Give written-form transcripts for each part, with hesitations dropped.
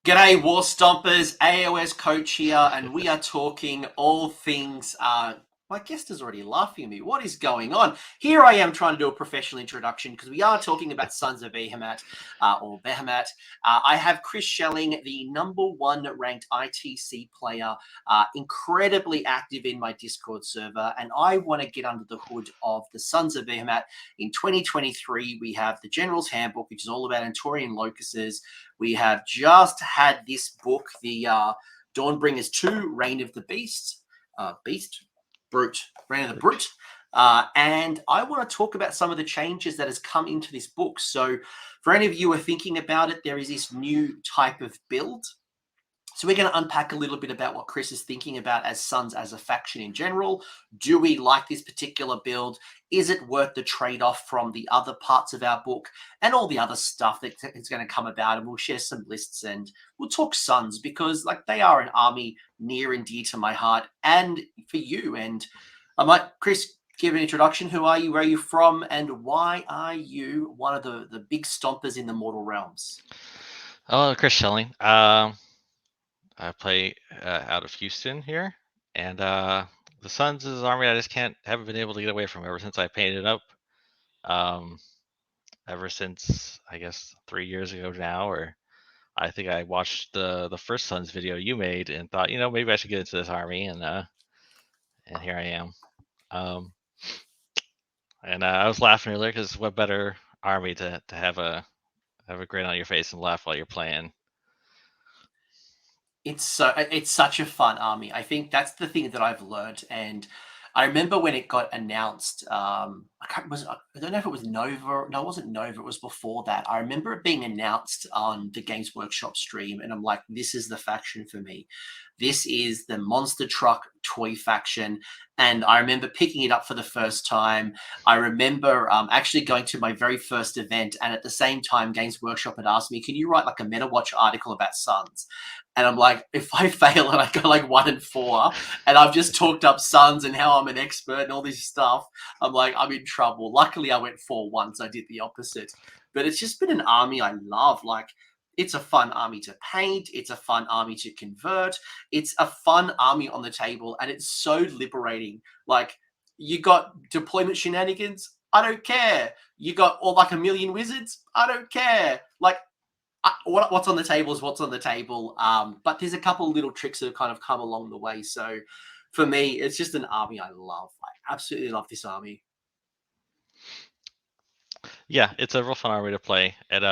G'day, War Stompers, AOS Coach here, and we are talking all things. My guest is already laughing at me. What is going on? Here I am trying to do a professional introduction because we are talking about Sons of Behemat, or Behemat. I have Chris Schelling, the #1 ranked ITC player, incredibly active in my Discord server, and I want to get under the hood of the Sons of Behemat. In 2023, we have the General's Handbook, which is all about Antorian locuses. We have just had this book, the Dawnbringers 2, Reign of the Reign of the Brute. And I want to talk about some of the changes that has come into this book. So for any of you who are thinking about it, there is this new type of build. So we're going to unpack a little bit about what Chris is thinking about as Sons as a faction in general. Do we like this particular build? Is it worth the trade-off from the other parts of our book and all the other stuff that is going to come about? And we'll share some lists and we'll talk Sons because they are an army near and dear to my heart and for you. And I might, Chris, give an introduction. Who are you? Where are you from? And why are you one of the big stompers in the mortal realms? Oh, Chris Schelling. I play out of Houston here, and the Suns is an army I just haven't been able to get away from ever since I painted up. Ever since I guess 3 years ago now, or I think I watched the first Suns video you made and thought, maybe I should get into this army, and here I am. And I was laughing earlier because what better army to have a grin on your face and laugh while you're playing. It's such a fun army. I think that's the thing that I've learned. And I remember when it got announced. I don't know if it was Nova. No, it wasn't Nova. It was before that. I remember it being announced on the Games Workshop stream, and I'm like, this is the faction for me. This is the monster truck toy faction. And I remember picking it up for the first time. I remember actually going to my very first event, and at the same time, Games Workshop had asked me, "Can you write like a Meta Watch article about Suns?" And I'm like, if I fail and I go like 1 and 4, and I've just talked up Suns and how I'm an expert and all this stuff, I'm like, I'm in trouble. Luckily, I went 4 once. I did the opposite. But it's just been an army I love. Like, it's a fun army to paint. It's a fun army to convert. It's a fun army on the table, and it's so liberating. Like, you got deployment shenanigans. I don't care. You got all like a million wizards. I don't care. Like, what's on the table is what's on the table. But there's a couple of little tricks that have kind of come along the way. So for me, it's just an army I love. I absolutely love this army. Yeah, it's a real fun army to play. It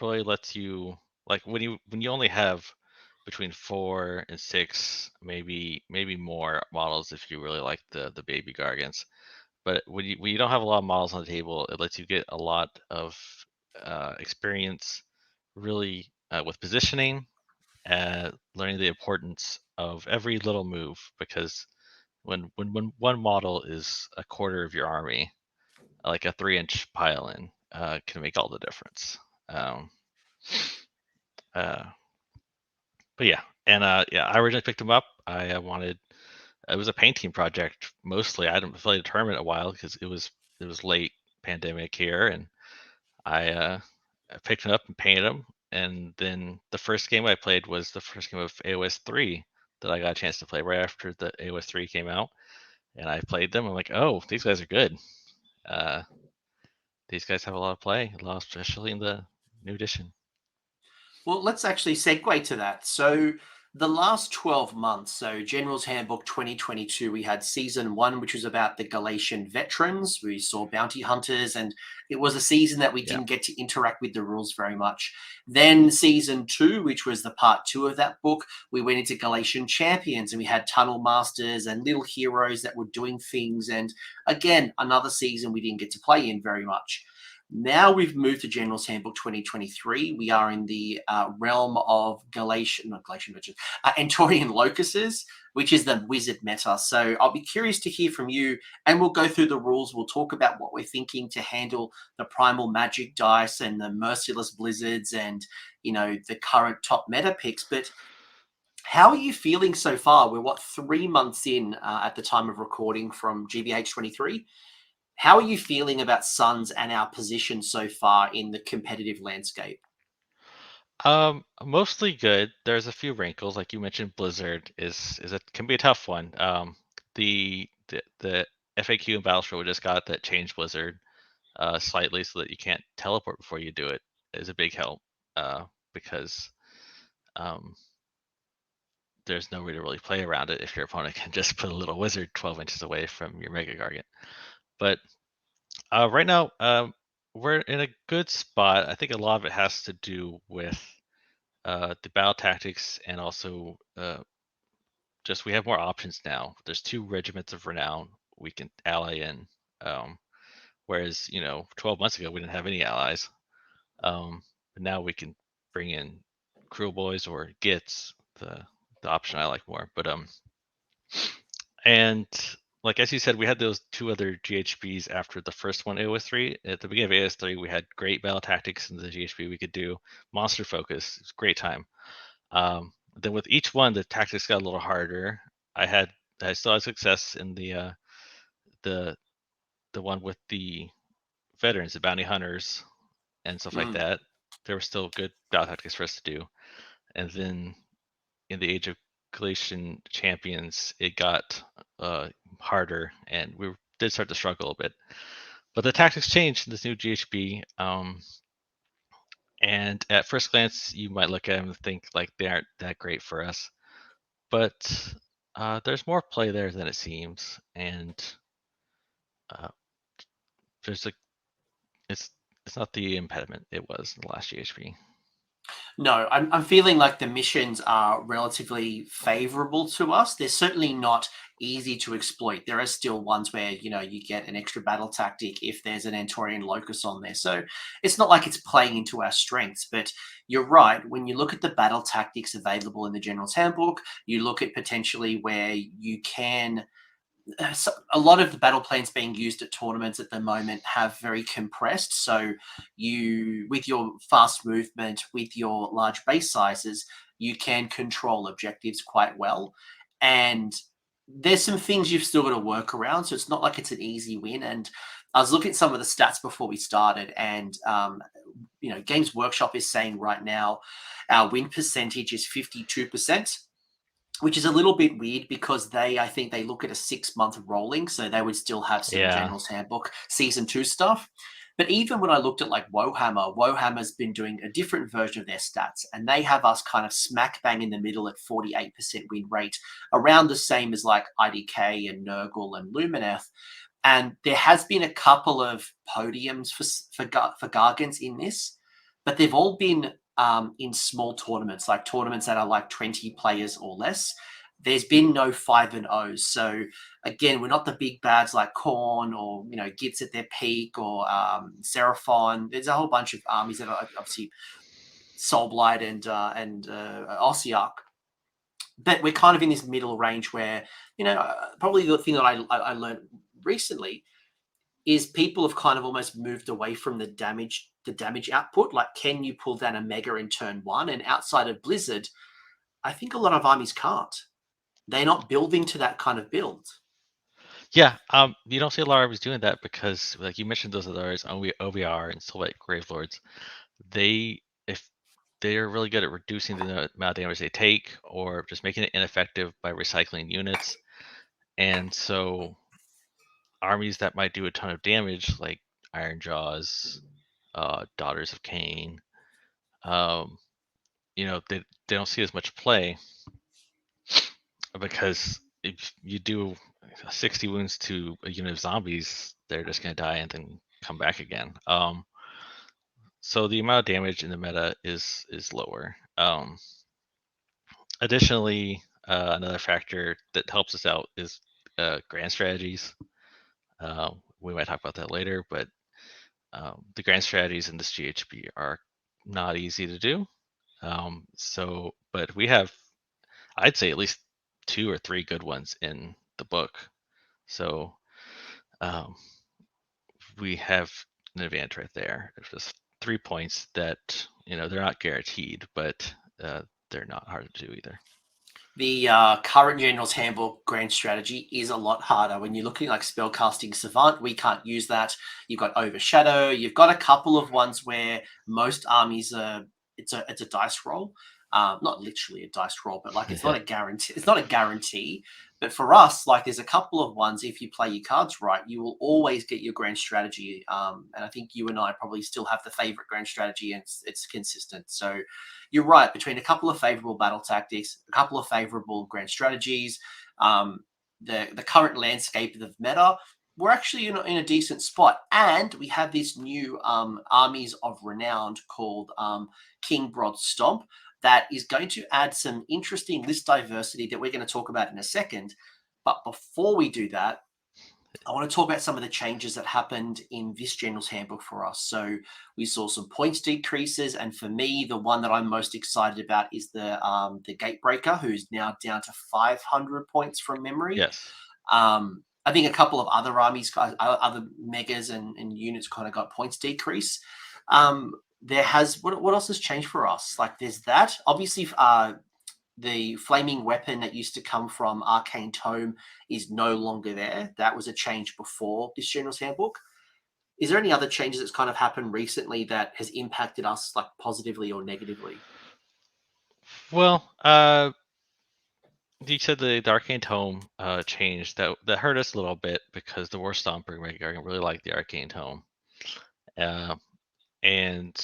really lets you, like, when you only have between 4 and 6, maybe more models if you really like the baby gargants. But when you don't have a lot of models on the table, it lets you get a lot of experience, really, with positioning, learning the importance of every little move. Because when one model is a quarter of your army, like a 3-inch pile in, can make all the difference. Um, uh, but yeah, and yeah, I originally picked them up. I wanted, it was a painting project mostly. I didn't play the tournament a while because it was late pandemic here, and I picked it up and painted them. And then the first game I played was the first game of AOS 3 that I got a chance to play right after the AOS 3 came out, and I played them. I'm like, oh, these guys are good. Uh, these guys have a lot of play, a lot, especially in the new edition. Well, let's actually segue to that. So the last 12 months, so General's Handbook 2022, we had season 1, which was about the Galatian veterans. We saw bounty hunters, and it was a season that we Yeah. didn't get to interact with the rules very much. Then season 2, which was the part 2 of that book, we went into Galatian champions, and we had tunnel masters and little heroes that were doing things. And again, another season we didn't get to play in very much. Now we've moved to General's Handbook 2023. We are in the realm of Antorian locuses, which is the wizard meta. So I'll be curious to hear from you, and we'll go through the rules. We'll talk about what we're thinking to handle the primal magic dice and the merciless blizzards and, the current top meta picks. But how are you feeling so far? We're 3 months in at the time of recording from GBH23. How are you feeling about Suns and our position so far in the competitive landscape? Mostly good. There's a few wrinkles, like you mentioned. Blizzard is a can be a tough one. The FAQ and Battle we just got that changed Blizzard slightly so that you can't teleport before you do it is a big help. Because um, there's no way to really play around it if your opponent can just put a little wizard 12 inches away from your mega-gargant. But right now, we're in a good spot. I think a lot of it has to do with the battle tactics and also just we have more options now. There's 2 regiments of renown we can ally in, whereas 12 months ago we didn't have any allies. But now we can bring in Cruel Boys or Gits, the option I like more. But and like as you said, we had those 2 other GHBs after the first one, AOS3. At the beginning of AOS3, we had great battle tactics in the GHB we could do. Monster focus, it's a great time. Then with each one, the tactics got a little harder. I still had success in the the one with the veterans, the bounty hunters, and stuff like Mm. that. There were still good battle tactics for us to do. And then in the Age of Galatian Champions, it got harder, and we did start to struggle a bit. But the tactics changed in this new GHB. And at first glance, you might look at them and think like they aren't that great for us. But there's more play there than it seems, and uh, there's like it's not the impediment it was in the last GHB. No, I'm feeling like the missions are relatively favorable to us. They're certainly not easy to exploit. There are still ones where, you get an extra battle tactic if there's an Antorian locus on there. So it's not like it's playing into our strengths, but you're right. When you look at the battle tactics available in the General's Handbook, you look at potentially where you can so a lot of the battle plans being used at tournaments at the moment have very compressed. So you, with your fast movement, with your large base sizes, you can control objectives quite well. And there's some things you've still got to work around. So it's not like it's an easy win. And I was looking at some of the stats before we started, and Games Workshop is saying right now our win percentage is 52%, which is a little bit weird because I think they look at a 6-month rolling, so they would still have some Yeah, General's Handbook season 2 stuff. But even when I looked at like Wohammer's been doing a different version of their stats, and they have us kind of smack bang in the middle at 48% win rate, around the same as like IDK and Nurgle and Lumineth. And there has been a couple of podiums for Gargants in this, but they've all been in small tournaments, like tournaments that are like 20 players or less. There's been no 5-0s. So again, we're not the big bads like Korn or Gits at their peak or Seraphon. There's a whole bunch of armies that are obviously Soulblight and Ossiarch. But we're kind of in this middle range where, probably the thing that I learned recently is people have kind of almost moved away from the damage output. Like, can you pull down a mega in turn 1? And outside of Blizzard, I think a lot of armies can't. They're not building to that kind of build. yeah. You don't see a lot of armies doing that because, like you mentioned, those others, OVR and Soulblight Gravelords, if they are really good at reducing the amount of damage they take, or just making it ineffective by recycling units, and so armies that might do a ton of damage, like Iron Jaws, Daughters of Cain, um, they don't see as much play because if you do 60 wounds to a unit of zombies, they're just going to die and then come back again. So the amount of damage in the meta is lower. Additionally, another factor that helps us out is grand strategies. We might talk about that later, but the grand strategies in this GHB are not easy to do. But we have, I'd say, at least 2 or 3 good ones in the book. So um, we have an advantage right there. It's just 3 points that they're not guaranteed, but they're not hard to do either. The current General's Handbook grand strategy is a lot harder. When you're looking like spellcasting Savant, we can't use that. You've got Overshadow. You've got a couple of ones where most armies are it's a dice roll. Not literally a dice roll, but like it's Yeah. not a guarantee. It's not a guarantee. But for us, like there's a couple of ones. If you play your cards right, you will always get your grand strategy. And I think you and I probably still have the favorite grand strategy, and it's consistent. So you're right. Between a couple of favorable battle tactics, a couple of favorable grand strategies, the current landscape of meta, we're actually in a decent spot. And we have this new armies of renown called King Brodd Stomp that is going to add some interesting list diversity that we're going to talk about in a second. But before we do that, I want to talk about some of the changes that happened in this General's Handbook for us. So we saw some points decreases, and for me, the one that I'm most excited about is the Gatebreaker, who's now down to 500 points from memory. Yes. I think a couple of other armies, other megas and units kind of got points decrease. There has what else has changed for us? Like there's that obviously the flaming weapon that used to come from Arcane Tome is no longer there. That was a change before this General's Handbook. Is there any other changes that's kind of happened recently that has impacted us like positively or negatively? Well, you said the Arcane Tome changed. That hurt us a little bit because the War Stomper and mega-gargant really like the Arcane Tome. Uh, and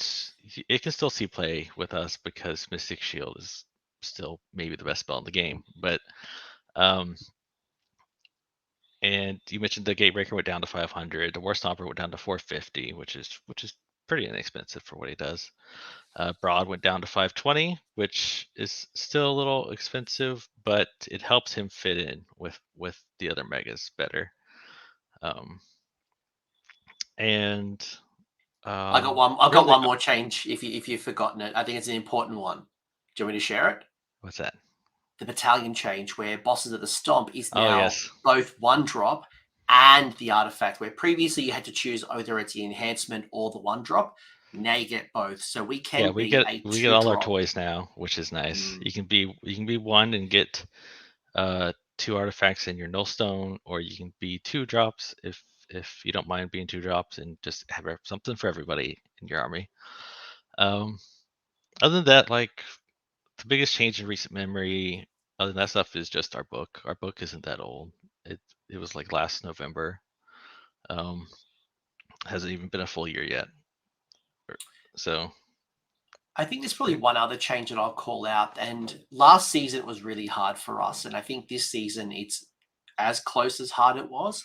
it can still see play with us because Mystic Shield is still maybe the best spell in the game. But and you mentioned the Gatebreaker went down to 500. The War Stomper went down to 450, which is pretty inexpensive for what he does. Brodd went down to 520, which is still a little expensive, but it helps him fit in with the other megas better. Um, and I got one. I've got really, one more change. If you've forgotten it, I think it's an important one. Do you want me to share it? what's that? The battalion change, where bosses of the Stomp is Oh now yes, both one drop and the artifact. Where previously you had to choose either it's the enhancement or the one drop. Now you get both, so we yeah. can We be get a we get two all our drop. toys now, which is nice. Mm. You can be one and get two artifacts in your nullstone, or you can be two drops if you don't mind being two drops and just have something for everybody in your army. Um, Other than that, like the biggest change in recent memory, other than that stuff, is just our book. Our book isn't that old. It was like last November. Um, hasn't even been a full year yet. So I think there's it's probably pretty. one other change that I'll call out. And last season it was really hard for us, and I think this season it's as close as hard it was.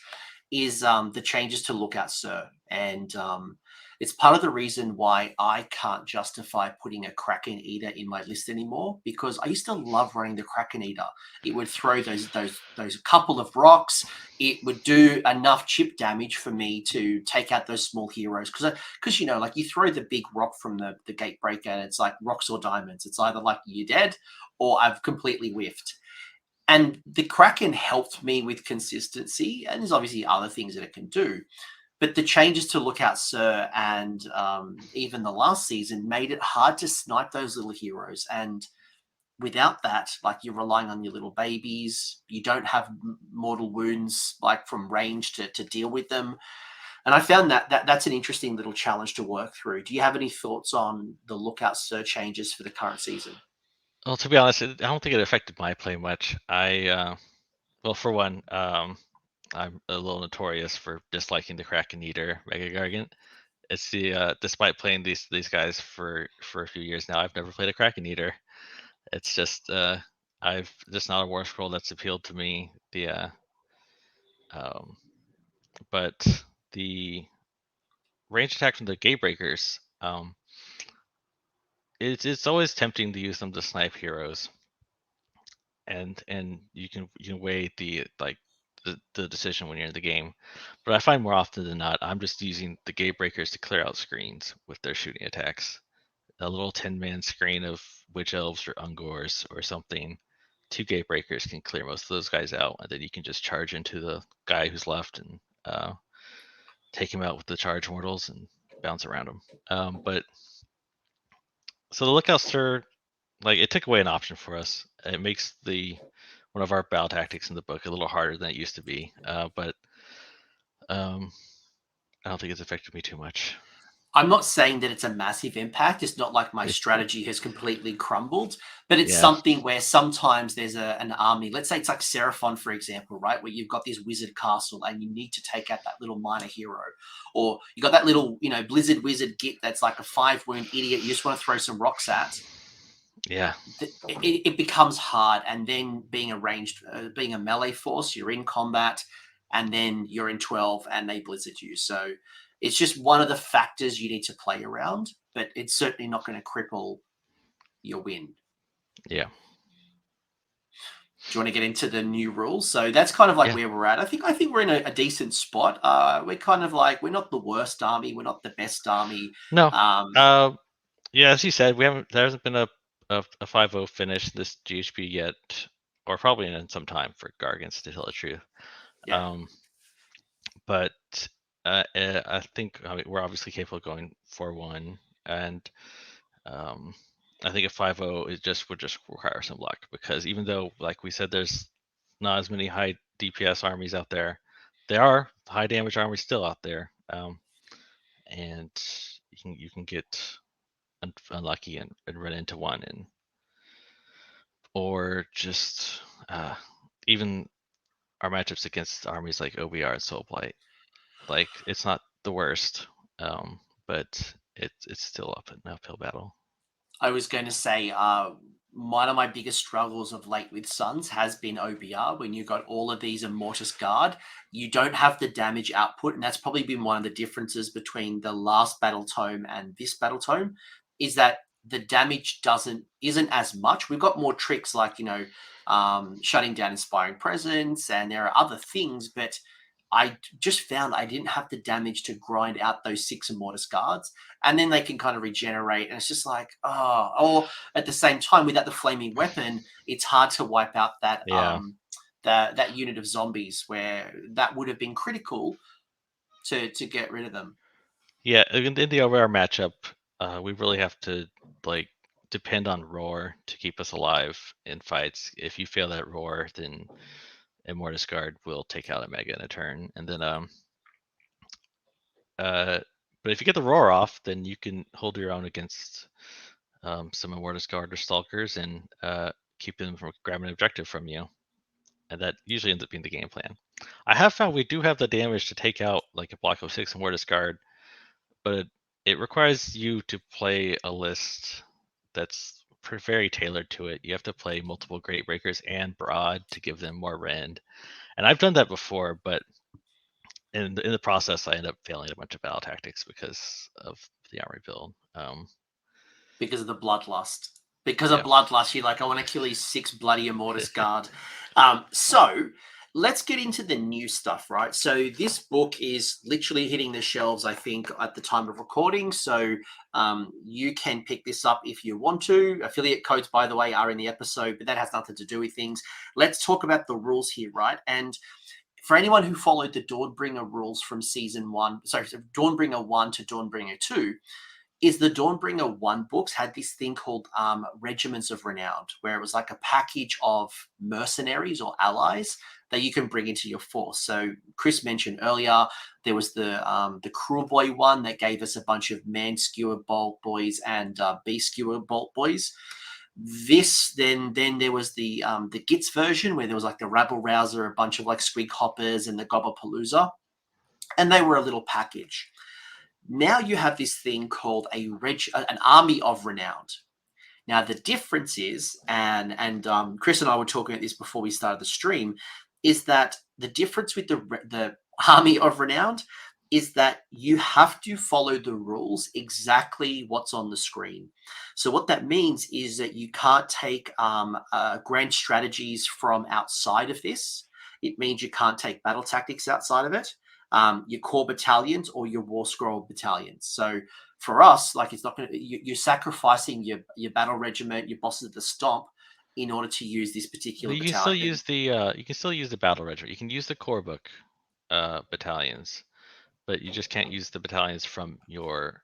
Is the changes to Lookout Sir, and it's part of the reason why I can't justify putting a kraken-eater in my list anymore, because I used to love running the kraken-eater. It would throw those couple of rocks. It would do enough chip damage for me to take out those small heroes, because like you throw the big rock from the gatebreaker and it's like rocks or diamonds. It's either like you're dead or I've completely whiffed. And the Kraken helped me with consistency, and there's obviously other things that it can do. But the changes to Lookout Sir and even the last season made it hard to snipe those little heroes. And without that, like you're relying on your little babies, you don't have mortal wounds like from range to deal with them. And I found that's an interesting little challenge to work through. Do you have any thoughts on the Lookout Sir changes for the current season? Well, to be honest, I don't think it affected my play much. Well, for one, I'm a little notorious for disliking the kraken-eater mega-gargant. It's despite playing these guys for a few years now, I've never played a kraken-eater. It's just I've just not a war scroll that's appealed to me. Um, but the range attack from the gatebreakers, it's always tempting to use them to snipe heroes, and you can weigh the decision when you're in the game. But I find more often than not, I'm just using the gatebreakers to clear out screens with their shooting attacks. A little 10-man screen of witch elves or ungors or something. Two gatebreakers can clear most of those guys out, and then you can just charge into the guy who's left and take him out with the charge mortals and bounce around him. But so the lookout stir, like it took away an option for us. It makes the one of our battle tactics in the book a little harder than it used to be. But I don't think it's affected me too much. I'm not saying that it's a massive impact. It's not like my strategy has completely crumbled, but it's Yeah, something where sometimes there's an army. Let's say it's like Seraphon, for example, right? Where you've got this wizard castle and you need to take out that little minor hero, or you got that little, blizzard wizard git that's like a 5 wound idiot. You just want to throw some rocks at. yeah, It becomes hard. And then being being a melee force, you're in combat, and then you're in 12 and they blizzard you. So it's just one of the factors you need to play around, but it's certainly not going to cripple your win. yeah, Do you want to get into the new rules? So that's kind of like yeah. where we're at. I think we're in a decent spot. We're kind of like, we're not the worst army, we're not the best army. No, Um, uh, yeah. As you said, we haven't. There hasn't been a 5-0 finish this GHB yet, or probably in some time for Gargants to tell the truth. yeah. Um, but I think we're obviously capable of going 4-1, and um, I think a 5-0 would just require some luck, because even though, like we said, there's not as many high DPS armies out there, there are high damage armies still out there, and you can get unlucky and run into one, and or just even our matchups against armies like OBR and Soulblight, like it's not the worst, but it's still an uphill battle. I was going to say, one of my biggest struggles of late with Suns has been OBR. When you got all of these Immortus Guard, you don't have the damage output, and that's probably been one of the differences between the last Battle Tome and this Battle Tome, is that the damage isn't as much. We've got more tricks like shutting down Inspiring Presence, and there are other things, but I just found I didn't have the damage to grind out those 6 Immortus Guards, and then they can kind of regenerate, and it's just like, oh. Or at the same time, without the flaming weapon, it's hard to wipe out Yeah, that unit of zombies, where that would have been critical to get rid of them. yeah. In the OBR matchup, we really have to like depend on roar to keep us alive in fights. If you fail that roar, then Immortus Guard will take out a mega in a turn, and then uh, but if you get the roar off, then you can hold your own against some Immortus Guard or Stalkers, and keep them from grabbing an objective from you, and that usually ends up being the game plan. I have found we do have the damage to take out like a block of 6 Immortus Guard, but it requires you to play a list that's very tailored to it. You have to play multiple Great Breakers and Brodd to give them more rend, and I've done that before, but in the process, I end up failing a bunch of battle tactics because of the armory build. Because of the bloodlust. Because of Yeah. bloodlust, you're like, I want to kill these 6 bloody Immortus Guard. So let's get into the new stuff, right? So this book is literally hitting the shelves, I think, at the time of recording. So you can pick this up if you want to. Affiliate codes, by the way, are in the episode, but that has nothing to do with things. Let's talk about the rules here, right? And for anyone who followed the Dawnbringer rules from season 1, sorry, Dawnbringer 1 to Dawnbringer 2, is the Dawnbringer 1 books had this thing called Regiments of Renown, where it was like a package of mercenaries or allies that you can bring into your force. So Chris mentioned earlier, there was the Cruel Boy one that gave us a bunch of Man Skewer Bolt Boys and Beast Skewer Bolt Boys. This then there was the Gits version, where there was like the Rabble Rouser, a bunch of like Squig Hoppers, and the Gobblepalooza, and they were a little package. Now you have this thing called an army of renown. Now the difference is, and Chris and I were talking about this before we started the stream, is that the difference with the army of renown is that you have to follow the rules exactly what's on the screen. So what that means is that you can't take grand strategies from outside of this. It means you can't take battle tactics outside of it. Your core battalions or your war scroll battalions. So for us, like, it's not going to, you're sacrificing your battle regiment, your bosses at the stomp, in order to use this particular You can still battalion. use the battle regiment. You can use the core book battalions, but you just can't use the battalions from your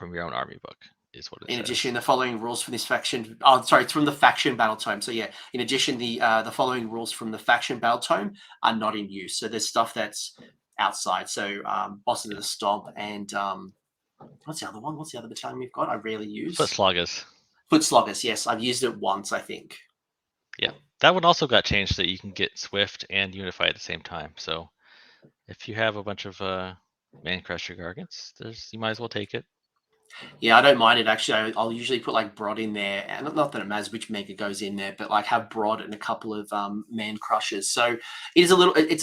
own army book, is what it In addition, says. the following rules from this faction. Oh, sorry, it's from the faction battle tome. So yeah, in addition, the following rules from the faction battle tome are not in use. So there's stuff that's outside. So bosses of Yeah. the stomp and What's the other one? What's the other battalion we've got? I rarely Foot use sloggers. foot sloggers. Yes, I've used it once, I think. Yeah, that one also got changed so that you can get swift and unify at the same time. So if you have a bunch of man crusher gargants, you might as well take it. Yeah, I don't mind it actually. I'll usually put like Brodd in there, and not that it matters which mega goes in there, but like have Brodd and a couple of man crushers. So it's a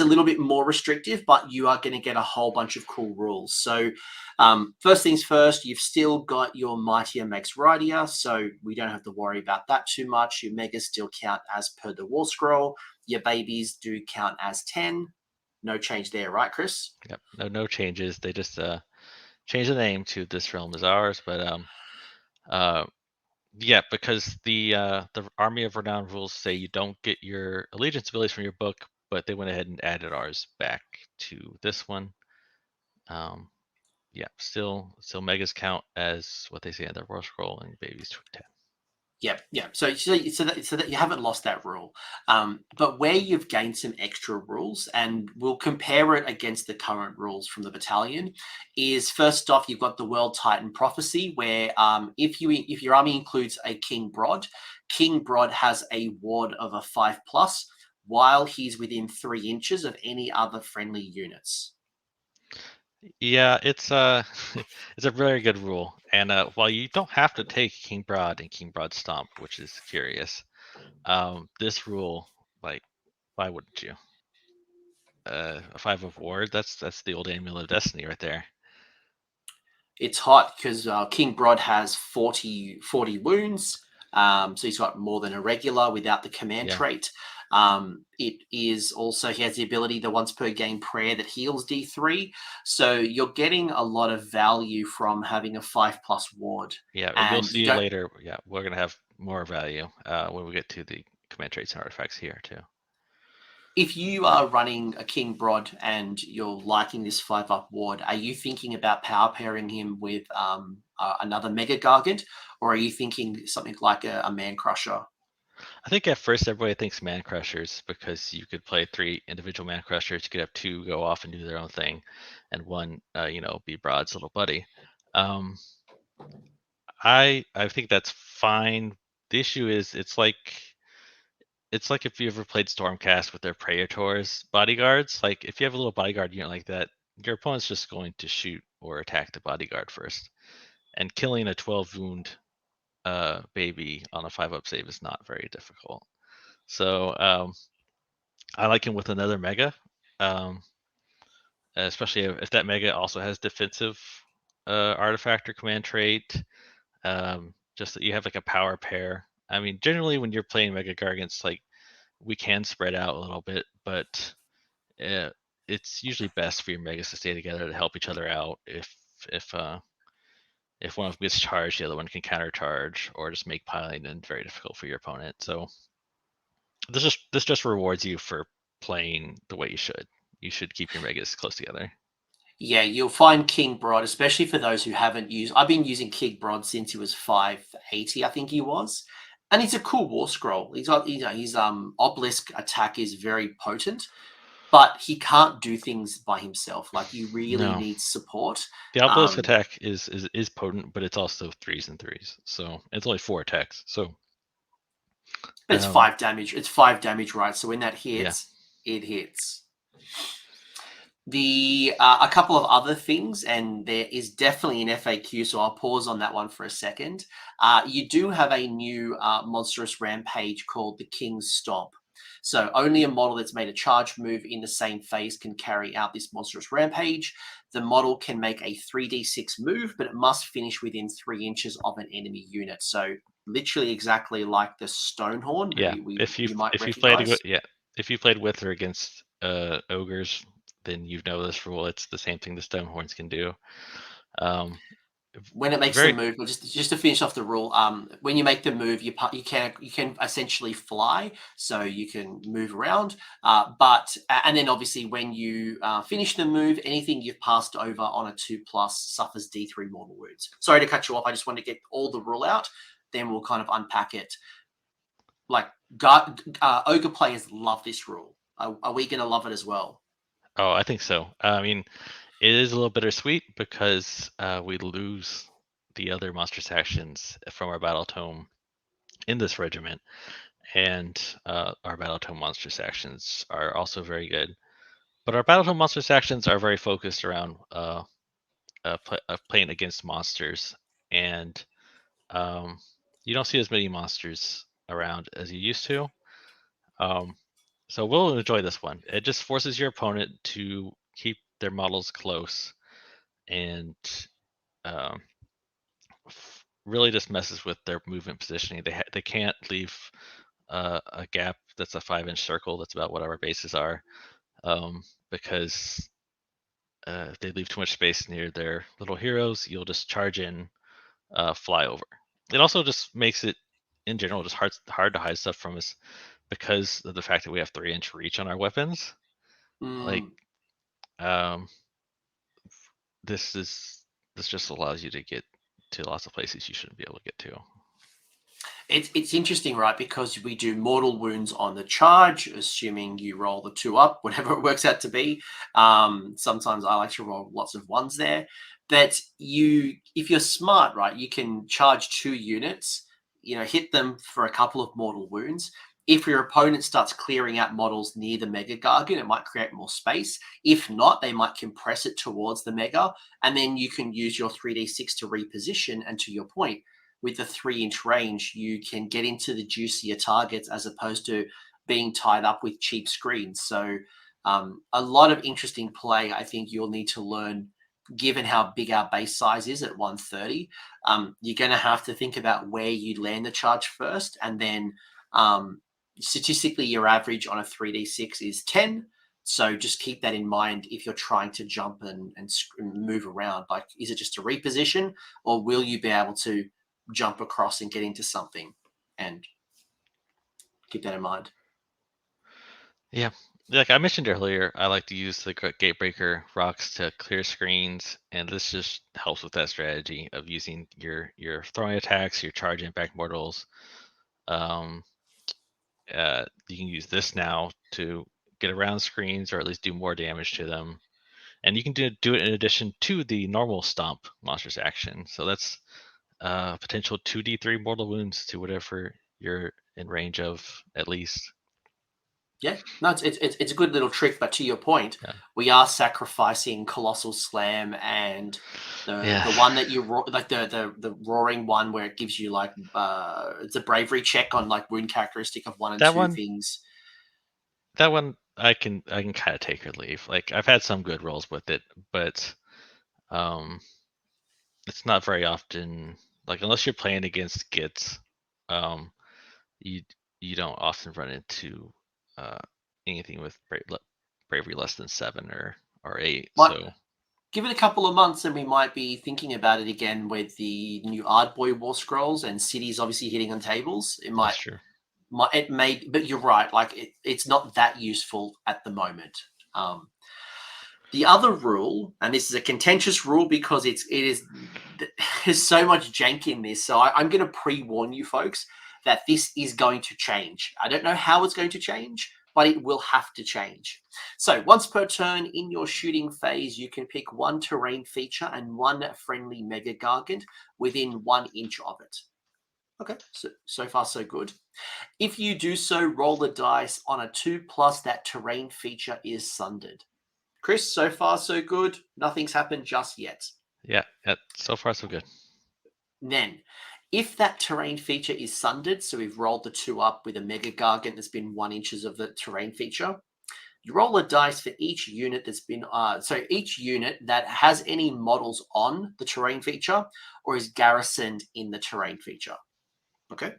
little bit more restrictive, but you are going to get a whole bunch of cool rules. So first things first, you've still got your mightier makes rightier, so we don't have to worry about that too much. Your megas still count as per the war scroll. Your babies do count as 10. No change there, right, Chris? Yep, no changes. They just changed the name to This Realm Is Ours, but uh, yeah, because the Army of Renown rules say you don't get your allegiance abilities from your book, but they went ahead and added ours back to this one. Um, yeah, still megas count as what they say in the war scroll, and babies 10. Yeah, yeah. So that you haven't lost that rule, but where you've gained some extra rules, and we'll compare it against the current rules from the battalion, is first off you've got the World Titan Prophecy, where if your army includes a King Brodd has a ward of a 5+, while he's within 3 inches of any other friendly units. Yeah, it's it's a very good rule, and while you don't have to take King Brodd and King Brodd Stomp, which is curious, this rule, like, why wouldn't you? A 5 of Ward, that's the old Amulet of Destiny right there. It's hot because King Brodd has 40 wounds. So he's got more than a regular without the command Yeah, trait. It is also, he has the ability, the once per game prayer that heals D3. So you're getting a lot of value from having a 5+ ward. yeah, and you'll And you see don't, later. Yeah, we're gonna have more value when we get to the command traits and artifacts here too. if you are running a King Brodd and you're liking this 5+ ward, are you thinking about power pairing him with another mega-gargant, or are you thinking something like a man crusher? I think at first everybody thinks Man Crushers because you could play 3 individual Man Crushers. You could have 2 go off and do their own thing, and one, be Broad's little buddy. Um, I think that's fine. The issue is it's like if you ever played Stormcast with their Praetors bodyguards. Like if you have a little bodyguard unit like that, your opponent's just going to shoot or attack the bodyguard first, and killing a 12 wound baby on a 5-up save is not very difficult. So I like him with another mega, um, especially if that mega also has defensive artifact or command trait. Just that you have like a power pair. I mean, generally when you're playing mega gargants, like we can spread out a little bit, but uh, it's usually best for your megas to stay together to help each other out. If uh, if one of them gets charged, the other one can counter charge or just make piling and very difficult for your opponent. So this just rewards you for playing the way you should. You should keep your megas close together. Yeah, you'll find King Brodd, especially for those who haven't used. I've been using King Brodd since he was 580, I think he was, and he's a cool war scroll. He's got, his obelisk attack is very potent, but he can't do things by himself. Like you really No, need support. the obelisk Um, attack is potent, but it's also threes and threes, so it's only 4 attacks. So but it's um, 5 damage. It's 5 damage, right? So when that yeah, hits, it hits. The a couple of other things, and there is definitely an FAQ, so I'll pause on that one for a second. You do have a new monstrous rampage called the King's Stomp. So only a model that's made a charge move in the same phase can carry out this monstrous rampage. The model can make a 3d6 move, but it must finish within 3 inches of an enemy unit. So literally exactly like the Stonehorn that yeah. we If you've you might if you've played recognize. yeah, if you played with or against ogres, then you know this rule. It's the same thing the Stonehorns can do. Um, When it makes the very move, just to finish off the rule, when you make the move, you can essentially fly, so you can move around. But and then obviously when you finish the move, anything you've passed over on a 2+ suffers D3 mortal wounds. Sorry to cut you off. I just want to get all the rule out. Then we'll kind of unpack it. Like ogre players love this rule. Are we going to love it as well? Oh, I think so. I mean, it is a little bittersweet because we lose the other monstrous actions from our battle tome in this regiment, and our battle tome monstrous actions are also very good. But our battle tome monstrous actions are very focused around playing against monsters, and um, you don't see as many monsters around as you used to. Um, so we'll enjoy this one. It just forces your opponent to keep their models close, and um, really just messes with their movement positioning. They can't leave a gap that's a 5-inch circle. That's about what our bases are, because if they leave too much space near their little heroes, you'll just charge in, fly over. It also just makes it, in general, just hard to hide stuff from us because of the fact that we have 3-inch reach on our weapons. Like, Mm. um, this just allows you to get to lots of places you shouldn't be able to get to. It's interesting, right? Because we do mortal wounds on the charge, assuming you roll the 2 up, whatever it works out to be. Sometimes I like to roll lots of 1s there. But if you're smart, right, you can charge 2 units, hit them for a couple of mortal wounds. If your opponent starts clearing out models near the mega-gargant, it might create more space. If not, they might compress it towards the mega, and then you can use your 3d6 to reposition. And to your point, with the 3-inch range, you can get into the juicier targets as opposed to being tied up with cheap screens. So a lot of interesting play I think you'll need to learn, given how big our base size is at 130. You're going to have to think about where you land the charge first, and then statistically your average on a 3d6 is 10. So just keep that in mind if you're trying to jump and move around. Like, is it just a reposition, or will you be able to jump across and get into something? And keep that in mind. Yeah, like I mentioned earlier, I like to use the gatebreaker rocks to clear screens, and this just helps with that strategy of using your throwing attacks, your charge impact mortals. Um, you can use this now to get around screens or at least do more damage to them, and you can do it in addition to the normal stomp monster's action. So that's potential 2d3 mortal wounds to whatever you're in range of, at least. Yeah, no, it's a good little trick. But to your point, Yeah. we are sacrificing Colossal Slam and the Yeah. the one that you like the roaring one where it gives you like it's a bravery check on like wound characteristic of 1 and That 2 one things. that one I can kind of take or leave. Like I've had some good rolls with it, but um it's not very often, like unless you're playing against gits, um you you don't often run into uh anything with bravery less than 7 or 8. Might So give it a couple of months and we might be thinking about it again with the new Ardboy War Scrolls and cities obviously hitting on tables. that's true. It may, but you're right. Like it's not that useful at the moment. Um, the other rule, and this is a contentious rule because there's so much jank in this. So I'm going to pre-warn you folks that this is going to change. I don't know how it's going to change, but it will have to change. So once per turn in your shooting phase, you can pick 1 terrain feature and 1 friendly mega-gargant within 1 inch of it. Okay, so far so good. If you do so, roll the dice. On a 2+, that terrain feature is sundered. Chris, so far so good. Nothing's happened just yet. Yeah, so far so good. Then, if that terrain feature is sundered, so we've rolled the 2 up with a mega-gargant that's been 1 inches of the terrain feature, you roll a dice for each unit that's been each unit that has any models on the terrain feature or is garrisoned in the terrain feature. Okay.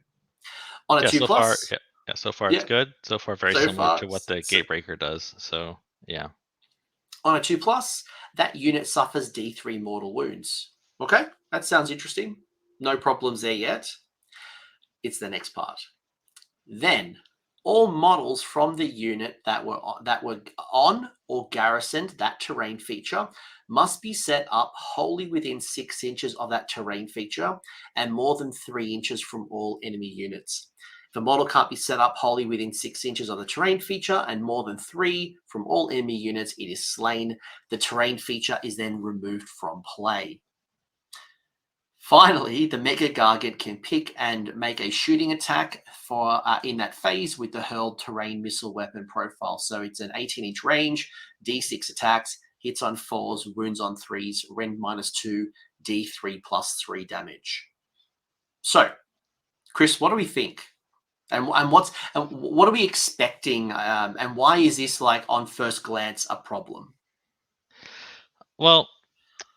On a Yeah, 2 so far, plus, yeah, so far it's yeah. good. So far, very So similar far, to what the Gatebreaker does. So yeah, on a 2 plus, that unit suffers D3 mortal wounds. Okay, that sounds interesting. No problems there yet. It's the next part. Then, all models from the unit that were on or garrisoned that terrain feature must be set up wholly within 6 inches of that terrain feature and more than 3 inches from all enemy units. The model can't be set up wholly within 6 inches of the terrain feature, and more than 3 from all enemy units, it is slain. The terrain feature is then removed from play. Finally, the mega-gargant can pick and make a shooting attack for in that phase with the hurled terrain missile weapon profile. So it's an 18-inch range, D6 attacks, hits on 4s, wounds on 3s, rend -2, D3 +3 damage. So, Chris, what do we think? And what are we expecting? And why is this, like, on first glance, a problem? Well,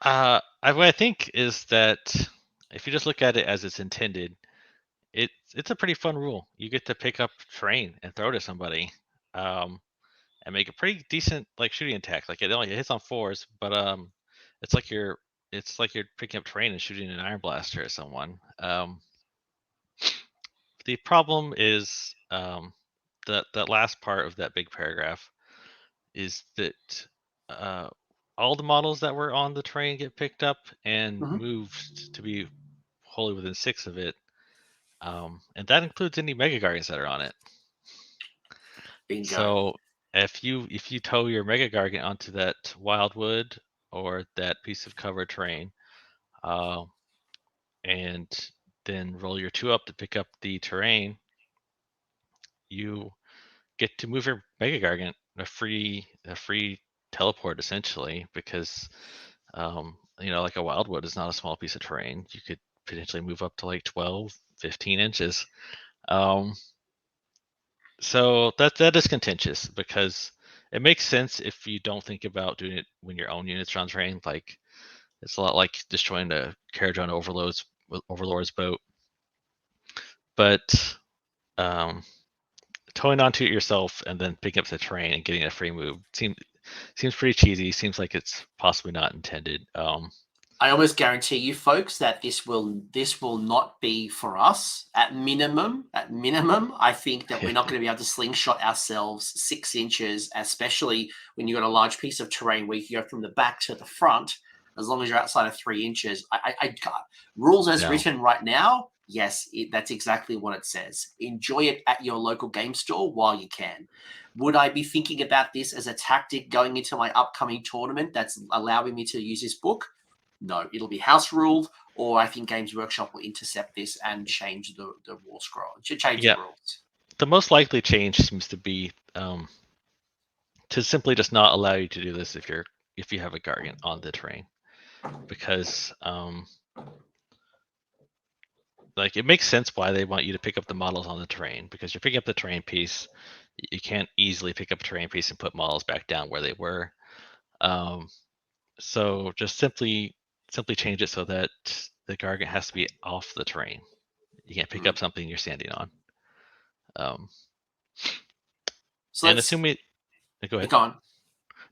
what I think is that if you just look at it as it's intended, it's a pretty fun rule. You get to pick up terrain and throw to somebody, and make a pretty decent like shooting attack. Like it only hits on 4s, but it's like you're picking up terrain and shooting an iron blaster at someone. The problem is that last part of that big paragraph is that uh, all the models that were on the train get picked up and Mhm. moved to be wholly within 6 of it, and that includes any mega gargants that are on it. Bingo. So if you tow your mega gargant onto that wildwood or that piece of cover terrain, uh, and then roll your 2 up to pick up the terrain, you get to move your mega gargant a free teleport essentially, because like a wildwood is not a small piece of terrain. You could potentially move up to like 12, 15 inches. Um, so that is contentious because it makes sense if you don't think about doing it when your own units are on terrain. Like it's a lot like destroying a carriage on Overlord's boat. But towing onto it yourself and then picking up the terrain and getting a free move seems pretty cheesy. Seems like it's possibly not intended. I almost guarantee you, folks, that this will not be for us. At minimum, I think that we're not going to be able to slingshot ourselves 6 inches, especially when you've got a large piece of terrain where you go from the back to the front. As long as you're outside of 3 inches, I can't. Rules as No. written right now, yes, that's exactly what it says. Enjoy it at your local game store while you can. Would I be thinking about this as a tactic going into my upcoming tournament that's allowing me to use this book? No, it'll be house ruled, or I think Games Workshop will intercept this and change the war scroll, change the Yeah, rules. the most likely change seems to be to simply just not allow you to do this if you have a Gargant on the terrain, because like it makes sense why they want you to pick up the models on the terrain, because you're picking up the terrain piece. You can't easily pick up a terrain piece and put models back down where they were. So just simply change it so that the Gargant has to be off the terrain. You can't pick up something you're standing on. So And let's assuming, go ahead. go on.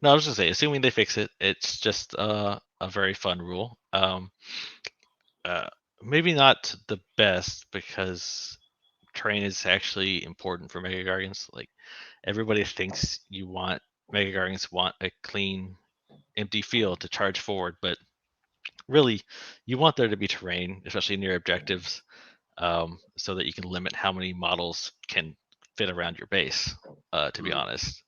No, I was just say, assuming they fix it, it's just a very fun rule. Uh, Maybe not the best because terrain is actually important for Mega Gargants. Like everybody thinks Mega Gargants want a clean, empty field to charge forward, but really, you want there to be terrain, especially near objectives, so that you can limit how many models can fit around your base. To be honest,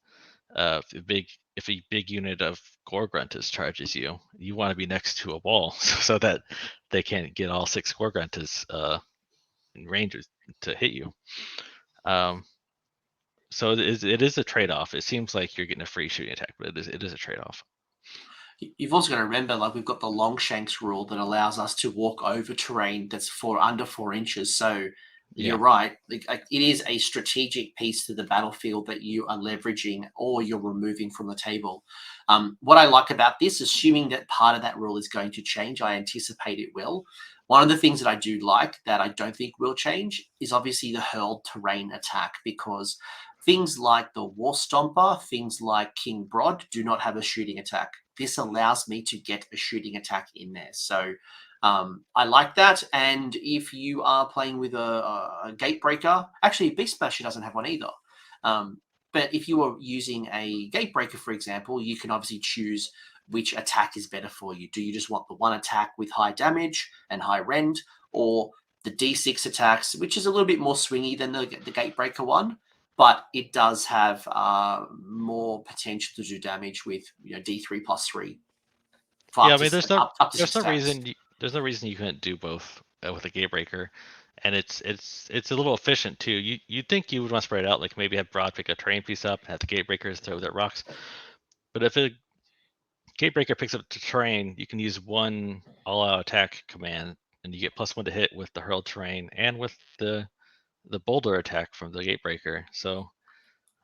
if a big unit of gore gruntas charges you, you want to be next to a wall so that they can't get all 6 gore gruntas in range to hit you. So it is a trade-off. It seems like you're getting a free shooting attack, but it is a trade-off. You've also got to remember, like, we've got the Longshanks rule that allows us to walk over terrain that's under 4 inches. So Yeah. you're right. It is a strategic piece to the battlefield that you are leveraging or you're removing from the table. What I like about this, assuming that part of that rule is going to change, I anticipate it will. One of the things that I do like that I don't think will change is obviously the hurled terrain attack, because things like the War Stomper, things like King Brodd do not have a shooting attack. This allows me to get a shooting attack in there. So I like that. And if you are playing with a Gatebreaker, actually, Beast Basher doesn't have one either. But if you are using a Gatebreaker, for example, you can obviously choose which attack is better for you. Do you just want the one attack with high damage and high rend, or the D6 attacks, which is a little bit more swingy than the Gatebreaker one, but it does have more potential to do damage with D3 plus 3 for Yeah, I up mean, to up to there's 6 no attacks. reason there's no reason you couldn't do both with a Gatebreaker, and it's a little efficient too. You'd think you would want to spread it out, like maybe have Brodd pick a terrain piece up and have the Gatebreakers throw their rocks. But if a Gatebreaker picks up the terrain, you can use one all-out attack command, and you get +1 to hit with the hurled terrain and with the boulder attack from the Gatebreaker. So,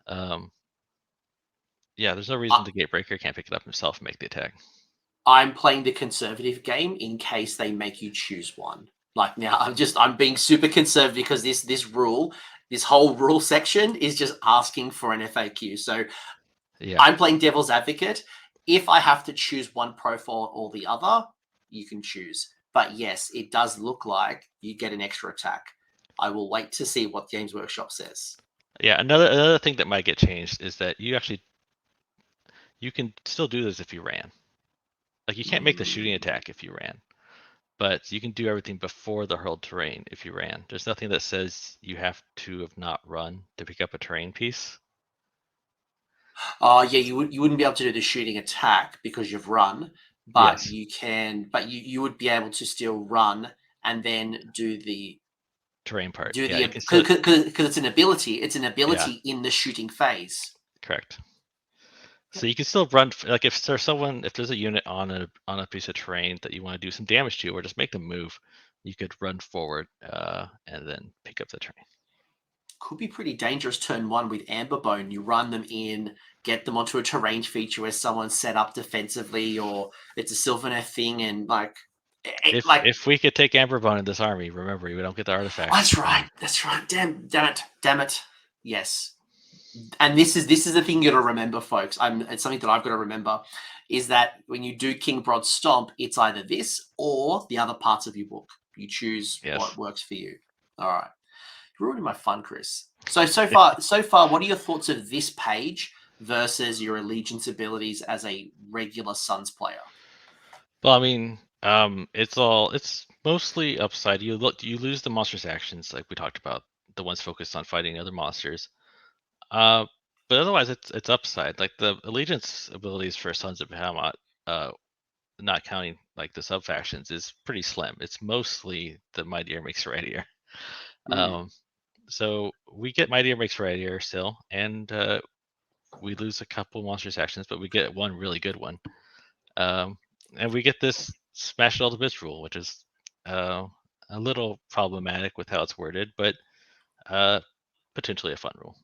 um, yeah, there's no reason I, the Gatebreaker can't pick it up himself and make the attack. I'm playing the conservative game in case they make you choose one. Like now, I'm being super conservative because this whole rule section is just asking for an FAQ. So Yeah, I'm playing devil's advocate. If I have to choose one profile or the other, you can choose. But yes, it does look like you get an extra attack. I will wait to see what Games Workshop says. yeah. Another thing that might get changed is that you can still do this if you ran. Like you can't make the shooting attack if you ran, but you can do everything before the hurled terrain if you ran. There's nothing that says you have to have not run to pick up a terrain piece. Oh yeah, you wouldn't be able to do the shooting attack because you've run, but Yes, you can. But you would be able to still run and then terrain part. do Yeah, the you can still. because it's an ability. It's an Yeah, ability in the shooting phase. correct. Yep. So you can still run. Like if there's a unit on a piece of terrain that you want to do some damage to, or just make them move, you could run forward and then pick up the terrain. Could be pretty dangerous turn one with Amber Bone. You run them in, get them onto a terrain feature where someone's set up defensively, or it's a Sylvaneth thing, and If we could take Amberbone in this army, remember we don't get the artifacts. that's right, that's right. Damn it. Yes, and this is the thing you got to remember, folks. It's something that I've got to remember is that when you do King Brodd Stomp, it's either this or the other parts of your book. You choose what Yes. works for you. All right. You're ruining my fun, Chris. So far, what are your thoughts of this page versus your allegiance abilities as a regular Suns player? Well, I mean, it's mostly upside. You lose the monsters actions like we talked about, the ones focused on fighting other monsters. Uh, but otherwise it's upside. Like the allegiance abilities for Sons of Behemat, uh, not counting like the sub factions, is pretty slim. It's mostly the Mightier makes Mightier. Mm. Um, so we get Mightier makes Mightier still, and we lose a couple monsters actions, but we get one really good one. And we get this Smash Ultimates rule, which is uh, a little problematic with how it's worded, but uh, potentially a fun rule.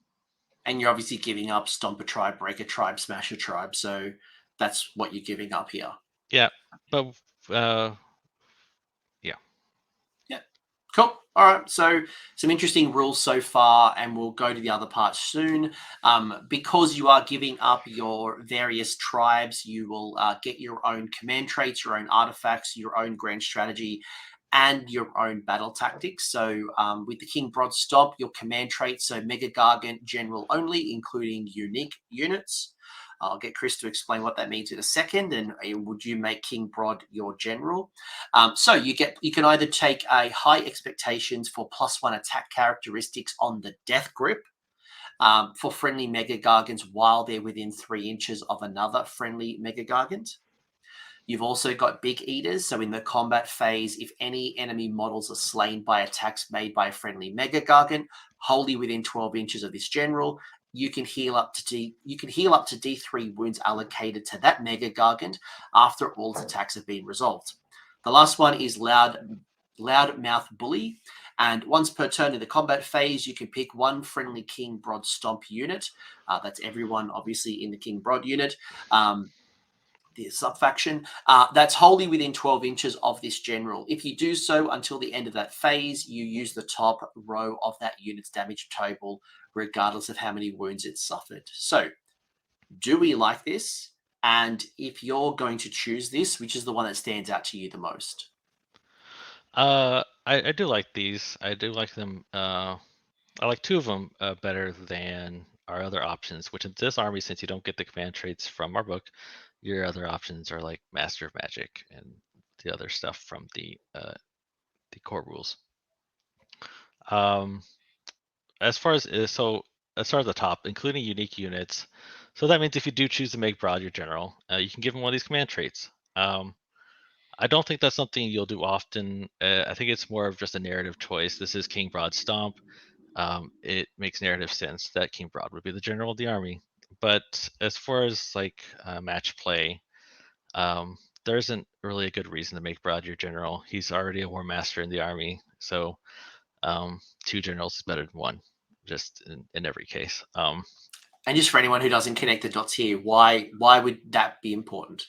And you're obviously giving up Stomp a tribe, Break a tribe, Smash a tribe. So that's what you're giving up here. Yeah, but yeah, Yeah. Cool. All right. So some interesting rules so far, and we'll go to the other parts soon. Because you are giving up your various tribes, you will get your own command traits, your own artifacts, your own grand strategy, and your own battle tactics. So with the King Brodd Stomp, your command traits, so mega-gargant, general only, including unique units. I'll get Chris to explain what that means in a second. And would you make King Brodd your general? So you can either take a high expectations for +1 attack characteristics on the death grip for friendly mega-gargants while they're within 3 inches of another friendly mega-gargant. You've also got big eaters. So in the combat phase, if any enemy models are slain by attacks made by a friendly mega-gargant wholly within 12 inches of this general, you can heal up to D3 wounds allocated to that mega-gargant after all its attacks have been resolved. The last one is Loudmouth Bully. And once per turn in the combat phase, you can pick one friendly King Brodd Stomp unit. That's everyone, obviously, in the King Brodd unit. The subfaction that's wholly within 12 inches of this general. If you do so until the end of that phase, you use the top row of that unit's damage table, regardless of how many wounds it suffered. So, do we like this? And if you're going to choose this, which is the one that stands out to you the most? I do like these. I do like them. I like two of them better than our other options. Which in this army, since you don't get the command traits from our book, your other options are like Master of Magic and the other stuff from the core rules. Um, as far as the top, including unique units. So that means if you do choose to make Brodd your general, you can give him one of these command traits. I don't think that's something you'll do often. I think it's more of just a narrative choice. This is King Brodd Stomp. It makes narrative sense that King Brodd would be the general of the army. But as far as like match play, there isn't really a good reason to make Brodd your general. He's already a war master in the army, so two generals is better than one, just in every case. And just for anyone who doesn't connect the dots here, why would that be important?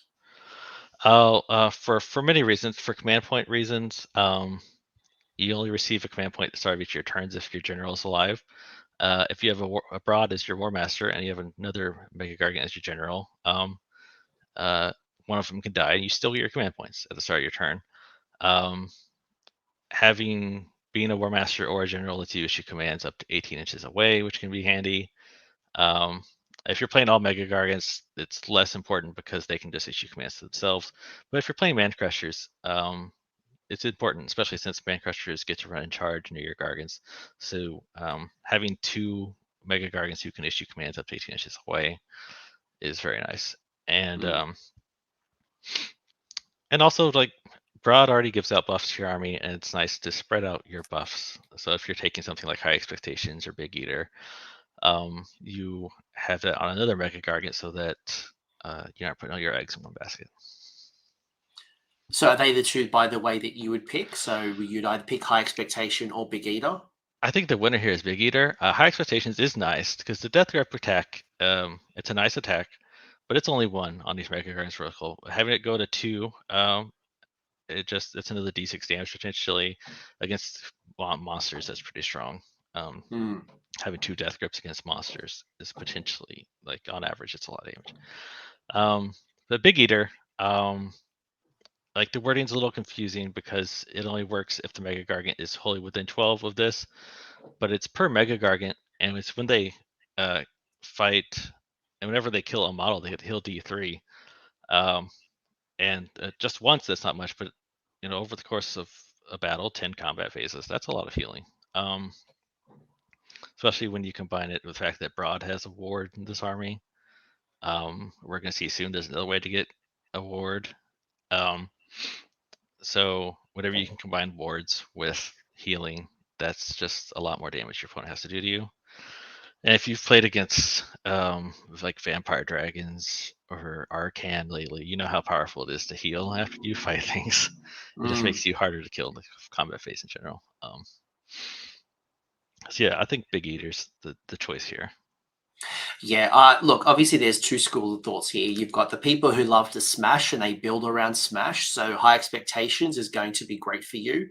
For many reasons, for command point reasons, you only receive a command point at the start of each of your turns if your general is alive. If you have a Brodd as your war master and you have another mega-gargant as your general, uh, one of them can die and you still get your command points at the start of your turn. Being a war master or a general lets you issue commands up to 18 inches away, which can be handy. If you're playing all mega-gargants, it's less important because they can just issue commands to themselves. But if you're playing man crushers, it's important, especially since man crushers get to run in charge near your gargants. So having two mega-gargants who can issue commands up to 18 inches away is very nice. And also, like, Brodd already gives out buffs to your army, and it's nice to spread out your buffs. So if you're taking something like High Expectations or Big Eater, you have that on another mega-gargant so that you're not putting all your eggs in one basket. So are they the two, by the way, that you would pick? So you'd either pick High Expectation or Big Eater? I think the winner here is Big Eater. High Expectations is nice because the Death Grip attack, it's a nice attack, but it's only one on these mega-gargants vertical. Having it go to two, it's another D6 damage potentially against monsters. That's pretty strong. Having two Death Grips against monsters is potentially, like, on average, it's a lot of damage. The Big Eater, like, the wording's a little confusing because it only works if the mega-gargant is wholly within 12 of this, but it's per mega-gargant, and it's when they fight, and whenever they kill a model, they get to heal D3. And just once, that's not much, but over the course of a battle, 10 combat phases, that's a lot of healing. Especially when you combine it with the fact that Brodd has a ward in this army. We're going to see soon there's another way to get a ward. So whenever you can combine wards with healing, that's just a lot more damage your opponent has to do to you. And if you've played against like Vampire Dragons or Arcan lately, you know how powerful it is to heal after you fight things. It just makes you harder to kill in the combat phase in general. So yeah, I think Big Eater's the choice here. Yeah, look, obviously there's two schools of thoughts here. You've got the people who love to smash and they build around smash, so High Expectations is going to be great for you.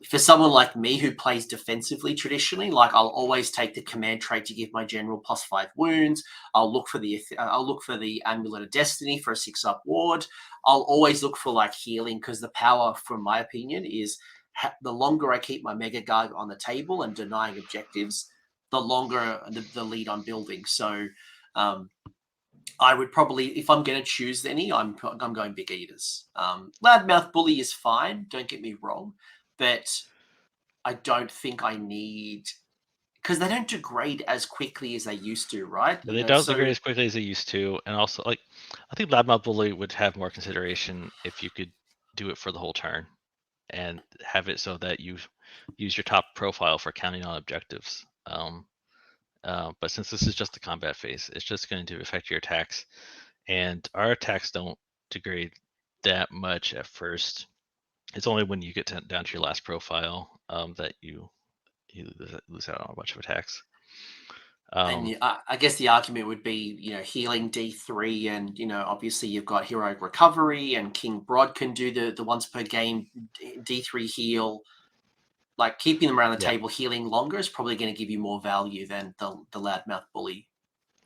For someone like me who plays defensively traditionally, like, I'll always take the command trait to give my general +5 wounds. I'll look for the Amulet of Destiny for a 6-up ward. I'll always look for, like, healing, because the power, from my opinion, is the longer I keep my mega-gargant on the table and denying objectives, the longer the lead I'm building. So I would probably, if I'm going to choose any, I'm going Big Eaters. Loudmouth Bully is fine, don't get me wrong, but I don't think I need, because they don't degrade as quickly as they used to, right? They don't degrade as quickly as they used to, and also, like, I think Loudmouth Bully would have more consideration if you could do it for the whole turn and have it so that you use your top profile for counting on objectives. But since this is just the combat phase, it's just going to affect your attacks, and our attacks don't degrade that much at first. It's only when you get down to your last profile that you lose out on a bunch of attacks. And I guess the argument would be, healing D3, and, obviously you've got Heroic Recovery, and King Brodd can do the once per game D3 heal. Like, keeping them around the table healing longer is probably going to give you more value than the Loudmouth Bully.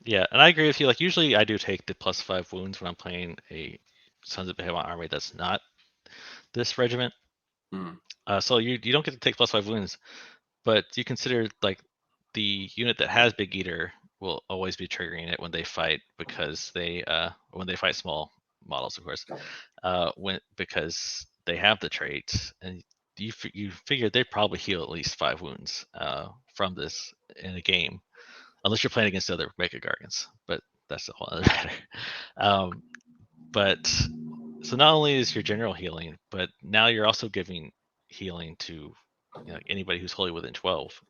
Yeah, and I agree with you. Like, usually I do take the +5 wounds when I'm playing a Sons of Behemat army that's not this regiment. So you don't get to take +5 wounds, but you consider, like, the unit that has Big Eater will always be triggering it when they fight, because when they fight small models, of course, because they have the traits, and you figured they'd probably heal at least 5 wounds from this in a game, unless you're playing against other mega-gargants, but that's a whole other matter. But so not only is your general healing, but now you're also giving healing to anybody who's wholly within 12.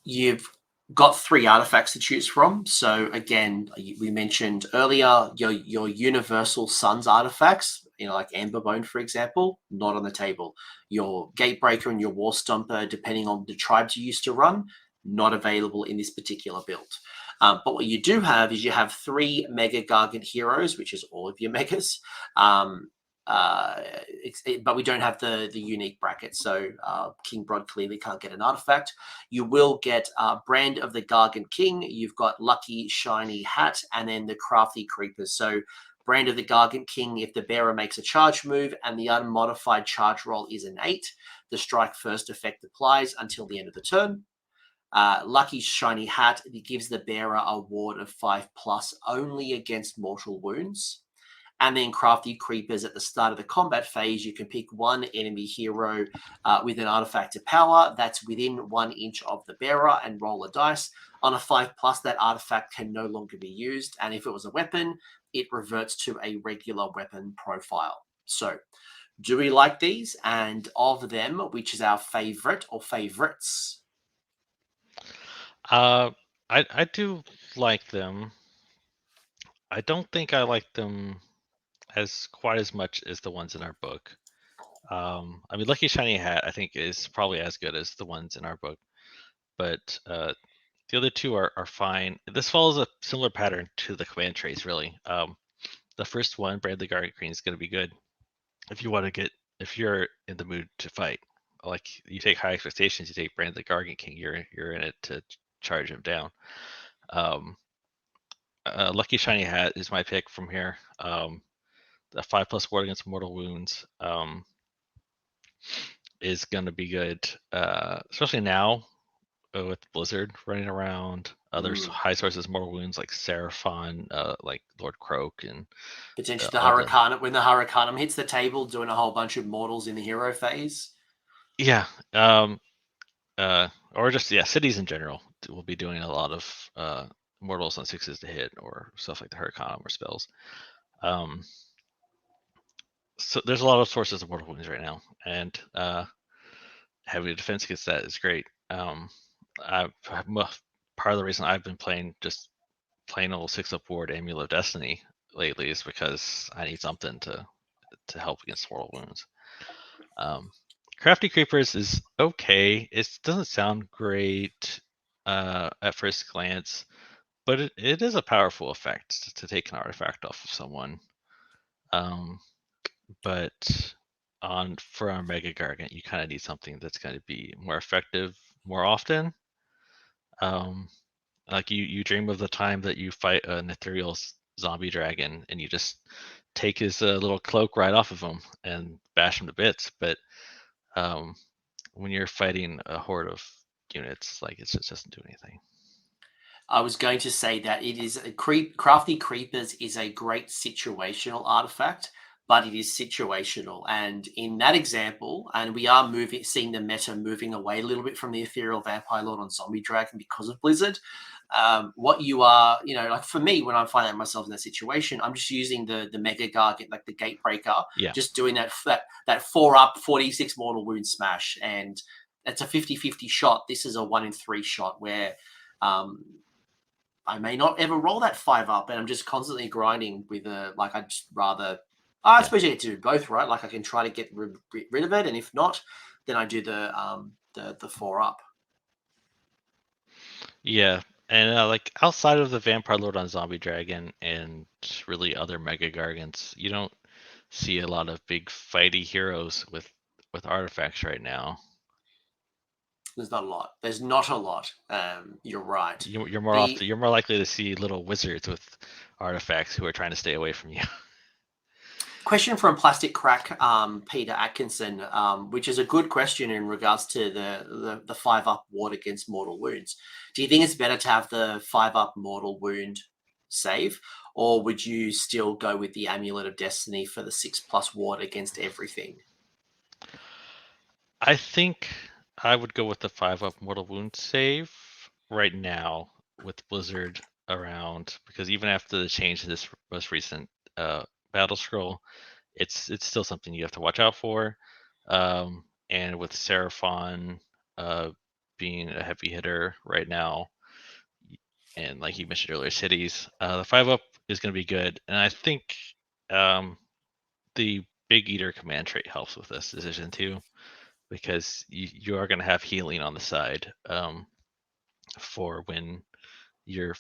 You've got 3 artifacts to choose from. So again, we mentioned earlier your universal Suns artifacts, like Amberbone, for example, not on the table. Your Gatebreaker and your War Stomper, depending on the tribes you used to run, not available in this particular build. But what you do have is you have 3 mega-gargant heroes, which is all of your megas. But we don't have the unique bracket, so King Brodd clearly can't get an artifact. You will get Brand of the Gargant King. You've got Lucky Shiny Hat, and then the Crafty Creepers. So Brand of the Gargant King, if the bearer makes a charge move and the unmodified charge roll is an 8, the strike first effect applies until the end of the turn. Lucky Shiny Hat, it gives the bearer a ward of 5+ only against mortal wounds. And then Crafty Creepers, at the start of the combat phase, you can pick one enemy hero with an artifact of power that's within 1 inch of the bearer and roll a dice. On a 5+, that artifact can no longer be used. And if it was a weapon, it reverts to a regular weapon profile. So do we like these? And of them, which is our favorite or favorites? I do like them. I don't think I like them as quite as much as the ones in our book. I mean, Lucky Shiny Hat I think is probably as good as the ones in our book, but the other 2 are fine. This follows a similar pattern to the command traits, really. The first one, Bradley Gargant Green, is going to be good if you're in the mood to fight. Like, you take High Expectations, you take Brand the Gargant King, you're in it to charge him down. Lucky Shiny Hat is my pick from here. A 5+ ward against mortal wounds is going to be good, especially now with Blizzard running around. There's high sources mortal wounds like Seraphon, like Lord Croak, and potentially the Hurricane. When the Hurricane hits the table, doing a whole bunch of mortals in the hero phase. Yeah. Or just cities in general will be doing a lot of mortals on 6s to hit, or stuff like the Hurricane or spells. So there's a lot of sources of mortal wounds right now, and having a defense against that is great. Part of the reason I've been playing just plain old 6-up ward Amulet of Destiny lately is because I need something to help against mortal wounds. Crafty Creepers is okay. It doesn't sound great at first glance, but it is a powerful effect to take an artifact off of someone. But for our mega-gargant, you kind of need something that's going to be more effective more often. Like you dream of the time that you fight an ethereal zombie dragon and you just take his little cloak right off of him and bash him to bits. But when you're fighting a horde of units, like, it just doesn't do anything. I was going to say that it is Crafty Creepers is a great situational artifact, but it is situational. And in that example, and we are seeing the meta moving away a little bit from the Ethereal Vampire Lord on Zombie Dragon because of Blizzard. What you are, like for me, when I'm finding myself in that situation, I'm just using the mega-gargant, like the Gatebreaker, just doing that 4-up 46 mortal wound smash, and it's a 50-50 shot. This is a 1 in 3 shot where I may not ever roll that 5-up, and I'm just constantly grinding with I'd just rather. I suppose you get to do both, right? Like, I can try to get rid of it, and if not, then I do the 4-up. Yeah, and like outside of the Vampire Lord on Zombie Dragon and really other Mega Gargants, you don't see a lot of big fighty heroes with artifacts right now. There's not a lot. There's not a lot. You're right. You're more likely to see little wizards with artifacts who are trying to stay away from you. Question from Plastic Crack, Peter Atkinson, which is a good question in regards to the 5-up ward against mortal wounds. Do you think it's better to have the 5-up mortal wound save, or would you still go with the Amulet of Destiny for the 6+ ward against everything? I think I would go with the 5-up mortal wound save right now with Blizzard around, because even after the change to this most recent battle scroll, it's still something you have to watch out for. And with Seraphon being a heavy hitter right now, and like you mentioned earlier, cities, the 5-up is going to be good. And I think the Big Eater command trait helps with this decision too, because you are going to have healing on the side for when you're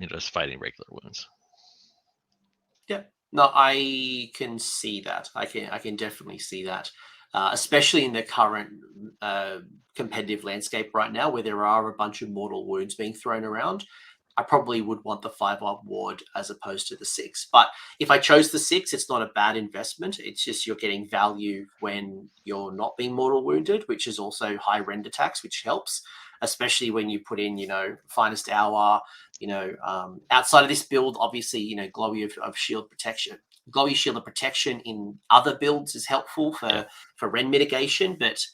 just fighting regular wounds. Yeah. No, I can see that. I can definitely see that, especially in the current competitive landscape right now, where there are a bunch of mortal wounds being thrown around. I probably would want the 5-up ward as opposed to the 6. But if I chose the 6, it's not a bad investment. It's just you're getting value when you're not being mortal wounded, which is also high rend attacks, which helps, especially when you put in, finest hour. Outside of this build, obviously, glowy of shield protection, glowy shield of protection in other builds is helpful Yeah. for rend mitigation. But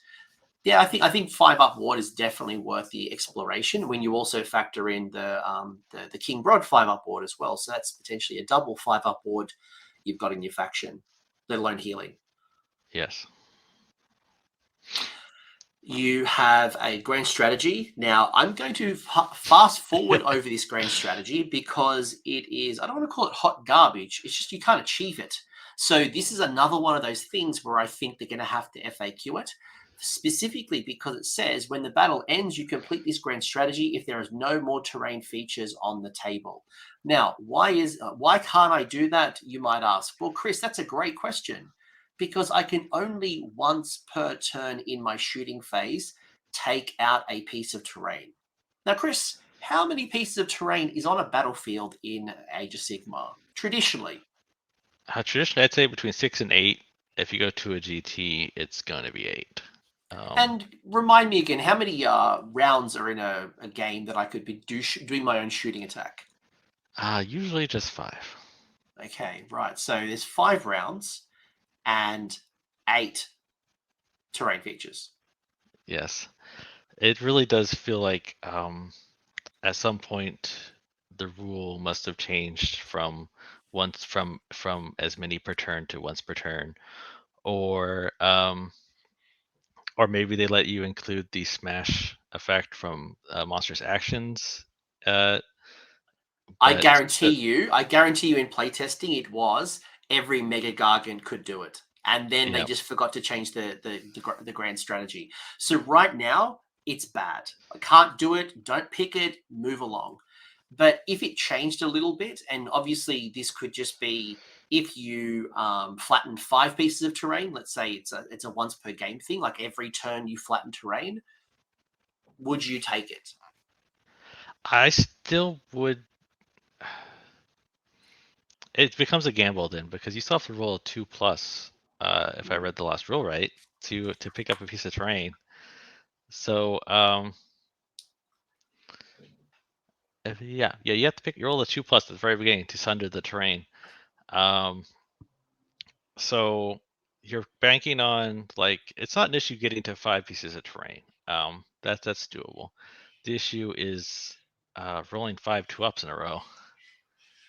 yeah, I think 5-up ward is definitely worth the exploration when you also factor in the King Brodd 5-up ward as well. So that's potentially a double 5-up ward you've got in your faction, let alone healing. Yes. You have a grand strategy. Now, I'm going to fast forward over this grand strategy because it is, I don't want to call it hot garbage. It's just you can't achieve it. So, this is another one of those things where I think they're going to have to FAQ it, specifically because it says when the battle ends, you complete this grand strategy if there is no more terrain features on the table. Now, why can't I do that? You might ask. Well, Chris, that's a great question because I can only once per turn in my shooting phase take out a piece of terrain. Now, Chris, how many pieces of terrain is on a battlefield in Age of Sigmar traditionally? Traditionally, I'd say between 6 and 8. If you go to a GT, it's going to be 8. And remind me again, how many rounds are in a game that I could be doing my own shooting attack? Usually just 5. Okay, right. So there's 5 rounds and 8 terrain features. Yes. It really does feel like at some point the rule must have changed from once from as many per turn to once per turn, or maybe they let you include the smash effect from monstrous actions. Uh, I but guarantee you, in playtesting, it was every mega-gargant could do it. And then they yeah, just forgot to change the grand strategy. So right now, it's bad. I can't do it. Don't pick it. Move along. But if it changed a little bit, and obviously this could just be if you flatten 5 pieces of terrain. Let's say it's a once per game thing. Like every turn you flatten terrain. Would you take it? I still would. It becomes a gamble then, because you still have to roll a 2+. If I read the last rule right, to pick up a piece of terrain. So yeah, you have to you roll a 2+ at the very beginning to sunder the terrain. So you're banking on, like, it's not an issue getting to 5 pieces of terrain. That's doable. The issue is rolling 5 2-ups in a row.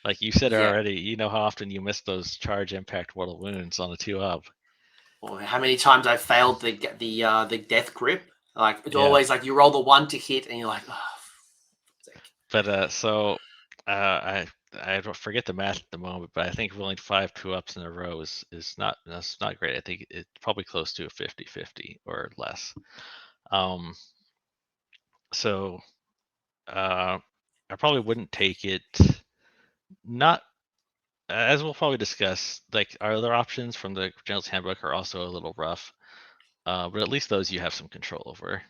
Like you said Yeah. already, you know how often you miss those charge impact mortal wounds on a 2-up. Or how many times I failed the death grip. Like it's Yeah, always like you roll the 1 to hit, and you're like, oh, but so I don't forget the math at the moment, but I think rolling 5 2-ups in a row is not, that's not great. I think it's probably close to a 50-50 or less. Um, so I probably wouldn't take it. Not, as we'll probably discuss, like our other options from the General's Handbook are also a little rough, but at least those you have some control over.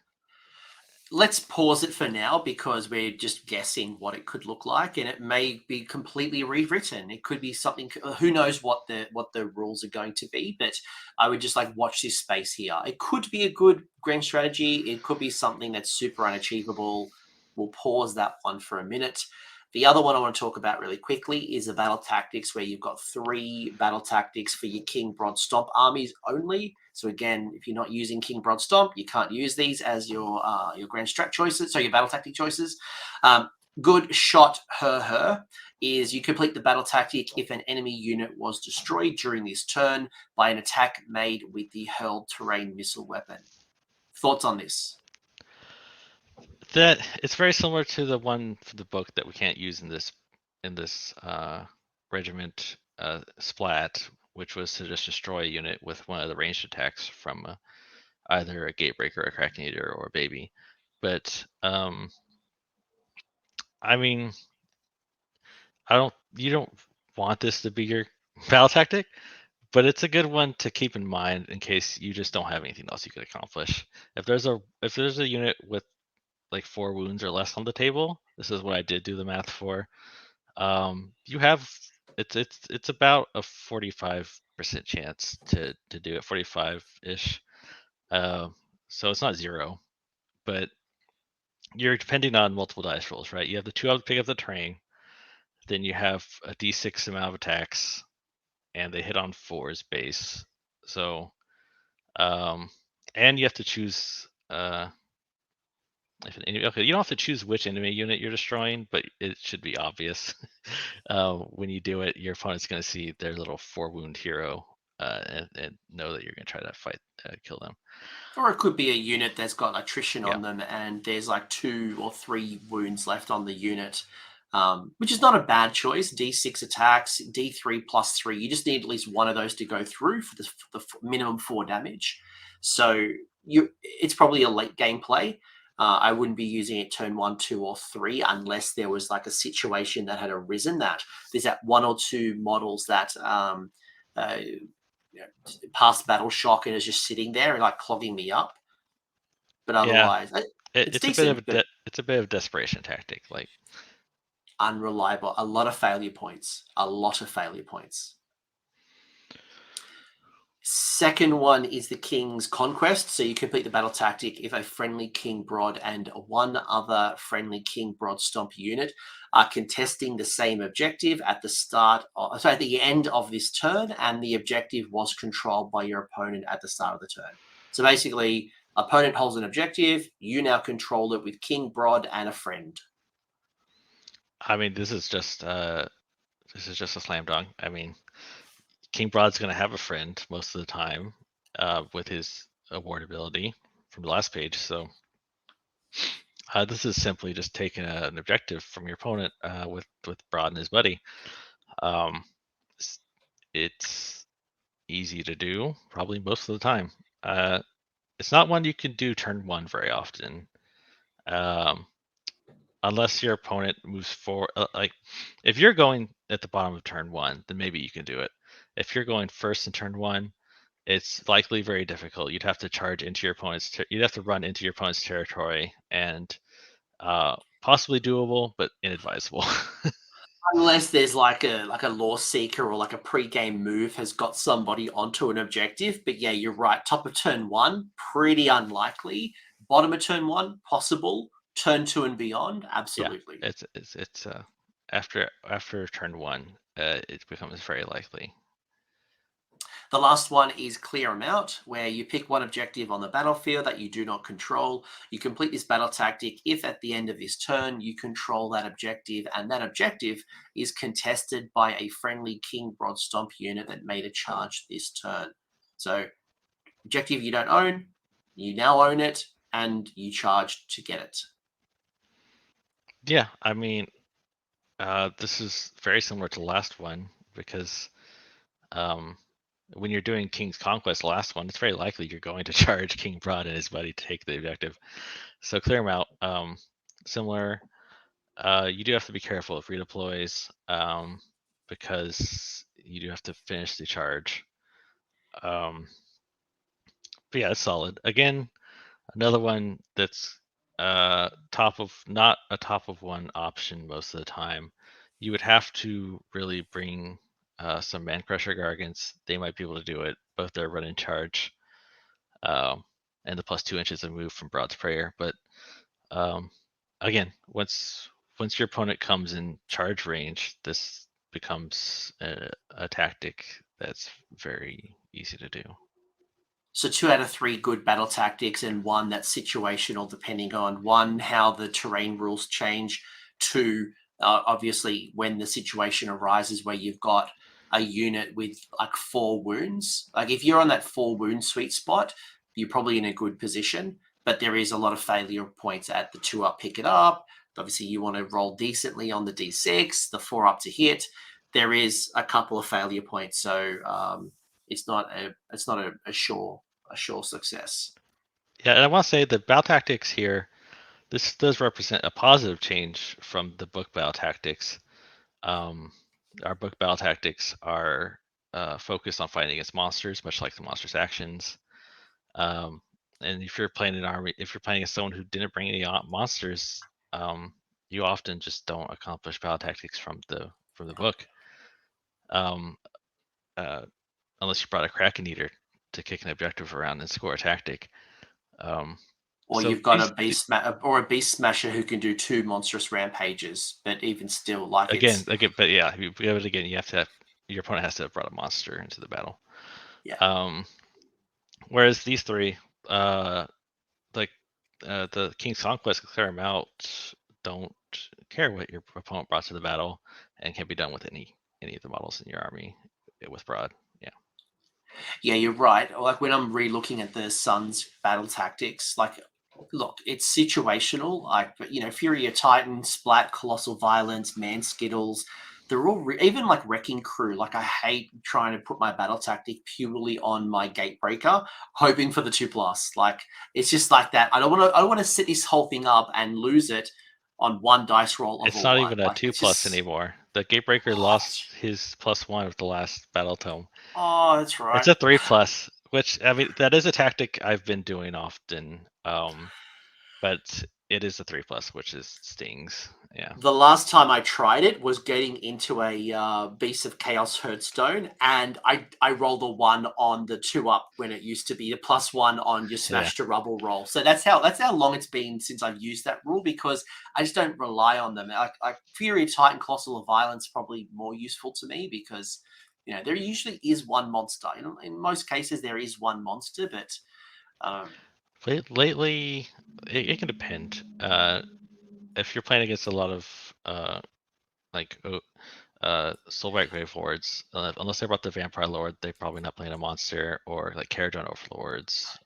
let's pause it for now because we're just guessing what it could look like, and it may be completely rewritten. It could be something. Who knows what the rules are going to be? But I would just like watch this space here. It could be a good grand strategy. It could be something that's super unachievable. We'll pause that one for a minute. The other one I want to talk about really quickly is the battle tactics, where you've got 3 battle tactics for your King Brodd Stomp armies only. So again, if you're not using King Brodd Stomp, you can't use these as your grand strat choices, so your battle tactic choices. Good shot, her is you complete the battle tactic if an enemy unit was destroyed during this turn by an attack made with the hurled terrain missile weapon. Thoughts on this? That it's very similar to the one for the book that we can't use in this regiment splat, which was to just destroy a unit with one of the ranged attacks from either a gatebreaker, a kraken-eater, or a baby. But I mean, you don't want this to be your battle tactic, but it's a good one to keep in mind in case you just don't have anything else you could accomplish. If there's a unit with like 4 wounds or less on the table, this is what I did do the math for. You have it's about a 45% chance to do it, 45-ish. So it's not 0, but you're depending on multiple dice rolls, right? You have the 2 up to pick up the terrain, then you have a d6 amount of attacks, and they hit on 4's base. So, and you have to choose if an enemy, okay, you don't have to choose which enemy unit you're destroying, but it should be obvious. When you do it, your opponent's going to see their little 4-wound hero and know that you're going to try to fight, kill them. Or it could be a unit that's got attrition Yeah. on them and there's like 2 or 3 wounds left on the unit, which is not a bad choice. D6 attacks, D3 plus 3. You just need at least one of those to go through for the minimum 4 damage. So it's probably a late game play. I wouldn't be using it turn 1, 2, or 3 unless there was like a situation that had arisen that there's that 1 or 2 models that past battle shock and is just sitting there and like clogging me up. But Yeah, otherwise, it's it's a bit of decent, but it's a bit of desperation tactic. Like, unreliable. A lot of failure points. A lot of failure points. Second one is the King's Conquest. So you complete the battle tactic if a friendly King Brodd and 1 other friendly King Brodd Stomp unit are contesting the same objective at at the end of this turn, and the objective was controlled by your opponent at the start of the turn. So basically, opponent holds an objective, you now control it with King Brodd and a friend. I mean, this is just a slam dunk. I mean, King Broad's going to have a friend most of the time with his award ability from the last page. So this is simply just taking an objective from your opponent with Brodd and his buddy. It's easy to do, probably most of the time. It's not one you can do turn 1 very often, unless your opponent moves forward. Like, if you're going at the bottom of turn 1, then maybe you can do it. If you're going first in turn 1, it's likely very difficult. You'd have to charge into your opponent's. You'd have to run into your opponent's territory, and possibly doable, but inadvisable. Unless there's like a law seeker or like a pre-game move has got somebody onto an objective. But yeah, you're right. Top of turn 1, pretty unlikely. Bottom of turn 1, possible. Turn 2 and beyond, Yeah, absolutely. it's after turn 1, it becomes very likely. The last one is Clear Them Out, where you pick one objective on the battlefield that you do not control. You complete this battle tactic if at the end of this turn you control that objective, and that objective is contested by a friendly King Brodd Stomp unit that made a charge this turn. So, objective you don't own, you now own it, and you charge to get it. Yeah, I mean, this is very similar to the last one because when you're doing King's Conquest, the last one, it's very likely you're going to charge King Brodd and his buddy to take the objective. So clear them out. Similar. You do have to be careful of redeploys because you do have to finish the charge. But yeah, it's solid. Again, another one that's not a top of 1 option most of the time. You would have to really bring some Man Crusher Gargants. They might be able to do it. Both their run and charge, and the +2 inches of move from Broad's Prayer. But again, once once your opponent comes in charge range, this becomes a tactic that's very easy to do. So 2 out of 3 good battle tactics, and one that's situational, depending on one how the terrain rules change. Two, obviously when the situation arises where you've got a unit with like 4 wounds. Like if you're on that 4 wound sweet spot, you're probably in a good position. But there is a lot of failure points at the 2 up pick it up. Obviously, you want to roll decently on the d6, the 4 up to hit. There is a couple of failure points, so it's not a sure success. Yeah, and I want to say the battle tactics here, this does represent a positive change from the book battle tactics. Our book battle tactics are focused on fighting against monsters, much like the monsters' actions. And if you're playing an army, if you're playing as someone who didn't bring any monsters, you often just don't accomplish battle tactics from the book, um, unless you brought a kraken-eater to kick an objective around and score a tactic. Or So you've got a beast smasher who can do 2 monstrous rampages, but even still, like again, it's but yeah, you have to have, your opponent has to have brought a monster into the battle. yeah. Whereas these three, like the King's Conquest, Clear 'em Out, don't care what your opponent brought to the battle, and can be done with any of the models in your army with Brodd. Yeah. Yeah, you're right. Like when I'm re-looking at the Suns battle tactics, like look, it's situational. Like, but Fury of Titan, Splat, Colossal Violence, Man Skittles, they're all even like Wrecking Crew. Like I hate trying to put my battle tactic purely on my Gatebreaker, hoping for the 2+. Like it's just like that. I don't want to set this whole thing up and lose it on one dice roll of a It's not 1. even a Like 2+ it's just anymore. The Gatebreaker lost his +1 with the last battle tome. oh, that's It's right. a 3+, which I mean that is a tactic I've been doing often. But it is a 3+, which is stings. Yeah. The last time I tried it was getting into a Beast of Chaos Hearthstone, and I rolled a 1 on the 2 up when it used to be a +1 on your Yeah. Smash to Rubble roll. So that's how long it's been since I've used that rule, because I just don't rely on them. Like Fury of Titan, Colossal of Violence probably more useful to me because there usually is one monster. In most cases there is one monster, but Lately, it can depend. If you're playing against a lot of like Soulbright Grave Lords, unless they brought the Vampire Lord, they're probably not playing a monster, or like Caradron Overlords,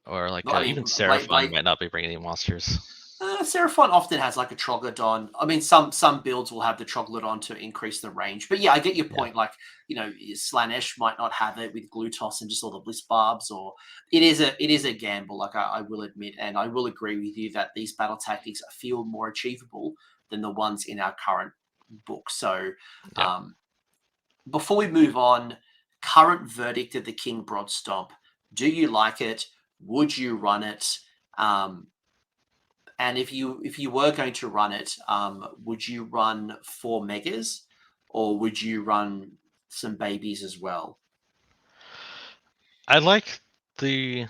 or like I even mean, Seraphon might not be bringing any monsters. Seraphon often has like a Troglodon. I mean, some builds will have the Troglodon to increase the range. But yeah, I get your Yeah. point. Like, Slanesh might not have it with Glutos and just all the Bliss Barbs, or it is a gamble, like I will admit. And I will agree with you that these battle tactics feel more achievable than the ones in our current book. So Yep. before we move on, current verdict of the King Brodd Stomp. Do you like it? Would you run it? And if you were going to run it, would you run 4 megas, or would you run some babies as well? I like the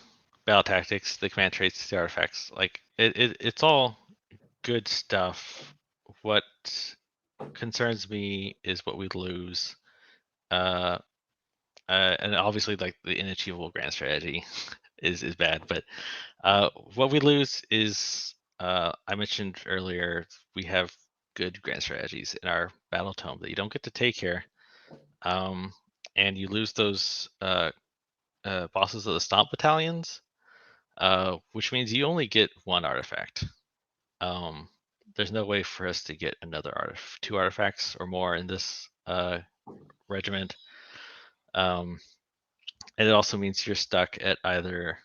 battle tactics, the command traits, the artifacts. Like it's all good stuff. What concerns me is what we lose. Uh, and obviously, like the inachievable grand strategy is bad. But what we lose is, I mentioned earlier, we have good grand strategies in our battle tome that you don't get to take here, and you lose those bosses of the Stomp battalions, which means you only get one artifact. There's no way for us to get another 2 artifacts or more in this regiment. And it also means you're stuck at either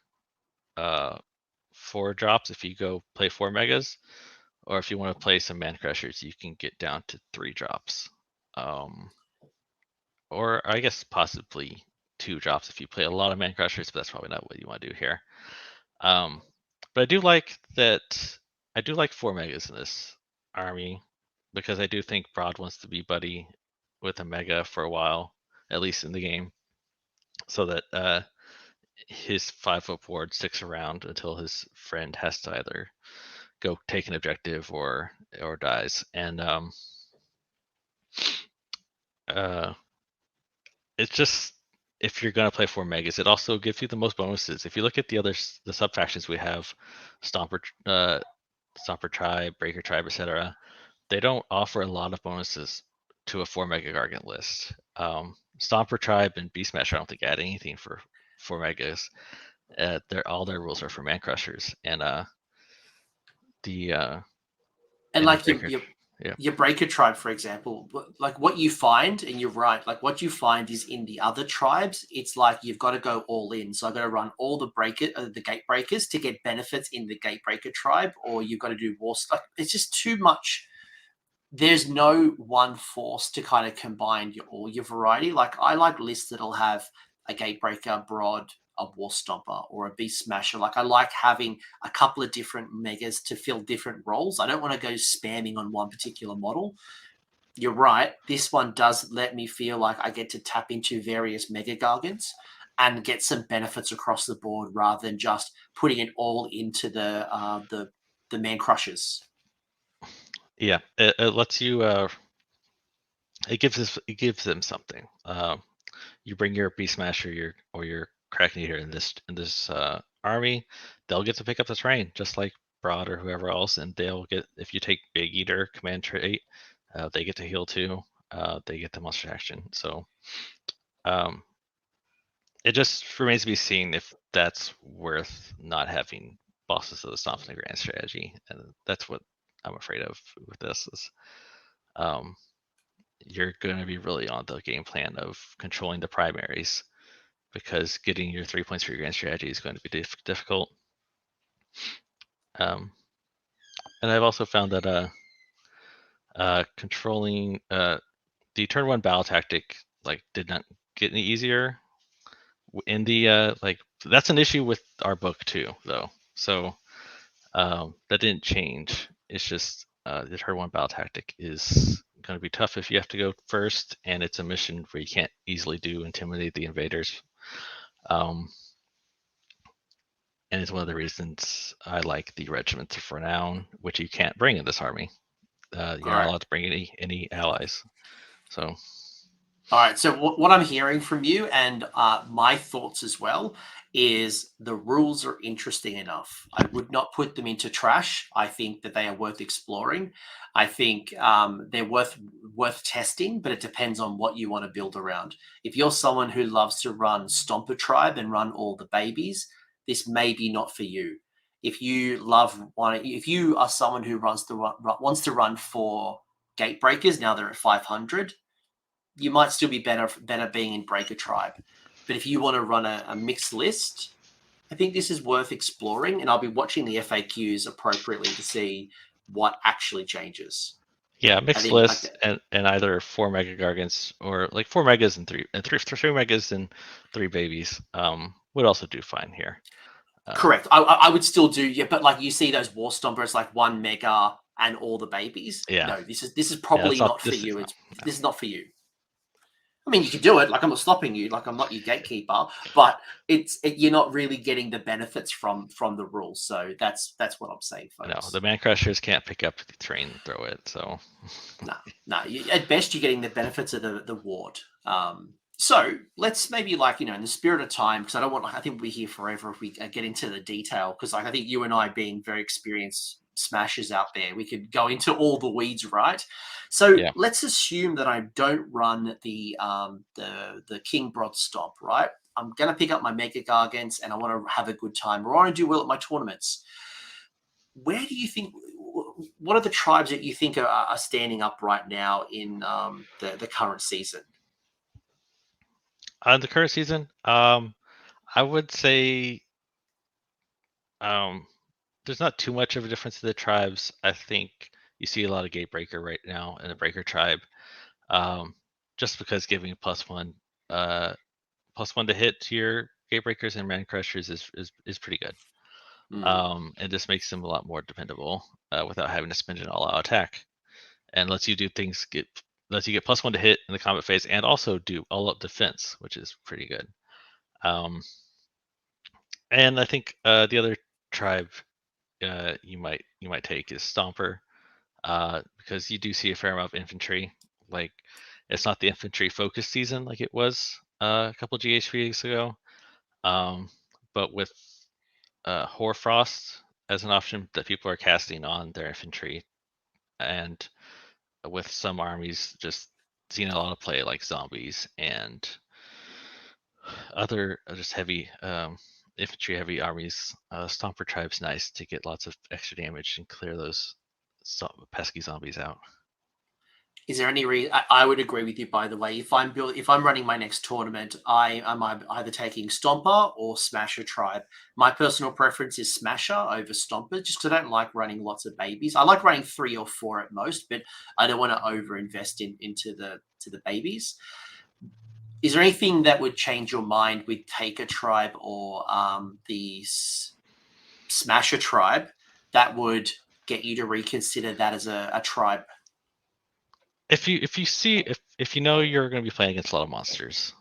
4 drops if you go play 4 megas, or if you want to play some man crushers, you can get down to 3 drops. Or I guess possibly 2 drops if you play a lot of man crushers, but that's probably not what you want to do here. But I do like that. I do like 4 megas in this army, because I do think Brodd wants to be buddy with a mega for a while, at least in the game, so that his 5-foot ward sticks around until his friend has to either go take an objective or dies. And it's just, if you're gonna play 4 megas, it also gives you the most bonuses. If you look at the sub factions we have, Stomper, Stomper Tribe, Breaker Tribe, etc., they don't offer a lot of bonuses to a 4 mega-gargant list. Stomper Tribe and Beast Smash, I don't think add anything for 4 megas. All their rules are for man crushers, and the And and your like breaker, yeah, your breaker tribe, for example, like what you find, and you're right, like what you find is in the other tribes, it's like you've got to go all in. So I've got to run all the gate breakers to get benefits in the gate breaker tribe, or you've got to do war stuff. It's just too much. There's no one force to kind of combine all your variety. Like I like lists that'll have a gatebreaker, Brodd, a war stomper, or a beast smasher. Like I like having a couple of different megas to fill different roles. I don't want to go spamming on one particular model. You're right. This one does let me feel like I get to tap into various mega-gargants and get some benefits across the board rather than just putting it all into the man crushers. yeah. It lets you. It gives them something. You bring your Beast Smasher, your kraken-eater in this army, they'll get to pick up the terrain just like Brodd or whoever else, and they'll get, if you take Big Eater command trait, they get to heal too. They get the monster action. So um, it just remains to be seen if that's worth not having bosses of the Stomp in the grand strategy, and that's what I'm afraid of with this. Is um, you're going to be really on the game plan of controlling the primaries, because getting your 3 points for your grand strategy is going to be difficult. And I've also found that controlling the turn 1 battle tactic did not get any easier in the that's an issue with our book too, though. So that didn't change. It's just the turn 1 battle tactic is going to be tough if you have to go first, and it's a mission where you can't easily intimidate the invaders. And it's one of the reasons I like the Regiment of Renown, which you can't bring in this army. You're not allowed to bring any allies. So All right. So what I'm hearing from you, and my thoughts as well, is the rules are interesting enough. I would not put them into trash. I think that they are worth exploring. I think they're worth testing, but it depends on what you want to build around. If you're someone who loves to run Stomper Tribe and run all the babies, this may be not for you. If you are someone who wants to run for gate breakers, now they're at 500, you might still be better being in Breaker Tribe. But if you want to run a mixed list, I think this is worth exploring, and I'll be watching the FAQs appropriately to see what actually changes. yeah, I mixed think list and either 4 mega-gargants or 4 megas and 3 megas and 3 babies would also do fine here. Correct. I would still do, yeah, but like you see those war stompers like 1 mega and all the babies. Yeah. No, this is probably not for you. This is not for you. I mean, you can do it. Like I'm not stopping you. Like I'm not your gatekeeper. But you're not really getting the benefits from the rules. So that's what I'm saying, folks. No, the man crushers can't pick up the terrain and throw it. So no. At best, you're getting the benefits of the ward. So let's maybe in the spirit of time, because I think we'll be here forever if we get into the detail. Because I think you and I, being very experienced smashers out there, we could go into all the weeds, right? So yeah. let's assume that I don't run the King Brodd Stomp, right? I'm going to pick up my mega-gargants and I want to have a good time, or I want to do well at my tournaments. Where do you think? What are the tribes that you think are standing up right now in the current season? The current season, I would say there's not too much of a difference in the tribes. I think you see a lot of Gatebreaker right now in the Breaker tribe, just because giving +1 +1 to hit to your Gatebreakers and Man Crushers is pretty good. And this makes them a lot more dependable without having to spend an all-out attack, and lets you get +1 to hit in the combat phase, and also do all-out defense, which is pretty good. And I think the other tribe you might take is Stomper, because you do see a fair amount of infantry. Like, it's not the infantry focus season like it was a couple GHPs ago. But with Hoarfrost as an option that people are casting on their infantry, and with some armies just seeing a lot of play like zombies and other just heavy infantry heavy armies, Stomper Tribe's nice to get lots of extra damage and clear those pesky zombies out. Is there any reason? I would agree with you. By the way, if I'm running my next tournament, I am either taking Stomper or Smasher Tribe. My personal preference is Smasher over Stomper, just because I don't like running lots of babies. I like running 3 or 4 at most, but I don't want to overinvest into the babies. Is there anything that would change your mind with Taker Tribe or the Smasher Tribe that would get you to reconsider that as a tribe? If you know you're going to be playing against a lot of monsters,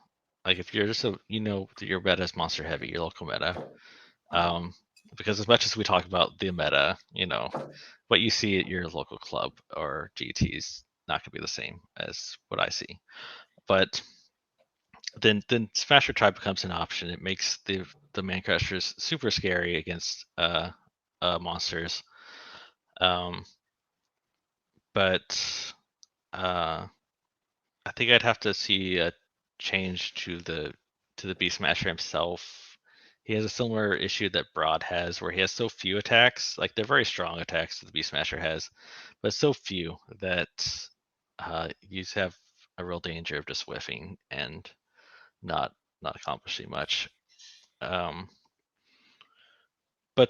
like if you're just that your meta is monster heavy, your local meta, because as much as we talk about the meta, what you see at your local club or GT is not going to be the same as what I see. But then Smasher Tribe becomes an option. It makes the Man Crushers super scary against monsters. But I think I'd have to see a change to the Beast Smasher himself. He has a similar issue that Brodd has, where he has so few attacks. Like, they're very strong attacks that the Beast Smasher has, but so few that you have a real danger of just whiffing and not accomplishing much. But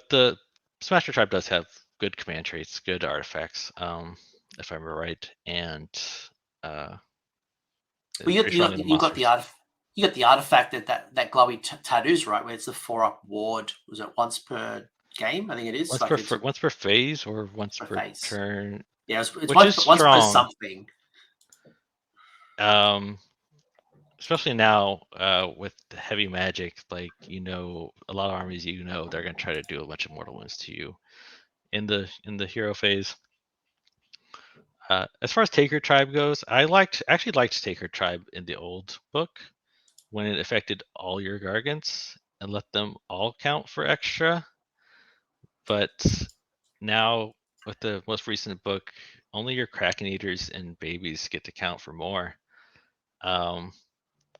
the Smasher Tribe does have good command traits, good artifacts, if I remember right, and Well, pretty strong in the monsters. You got the artifact that glowy tattoos, right? Where it's the 4-up ward. Was it once per game? I think it is. Like it's Once per phase or once per per phase. turn, Yeah, it's which is once per strong. something. Especially now with the heavy magic, like a lot of armies, they're gonna try to do a bunch of mortal wounds to you in the hero phase. As far as Taker Tribe goes, I actually liked Taker Tribe in the old book when it affected all your Gargants and let them all count for extra. But now with the most recent book, only your kraken-eaters and babies get to count for more.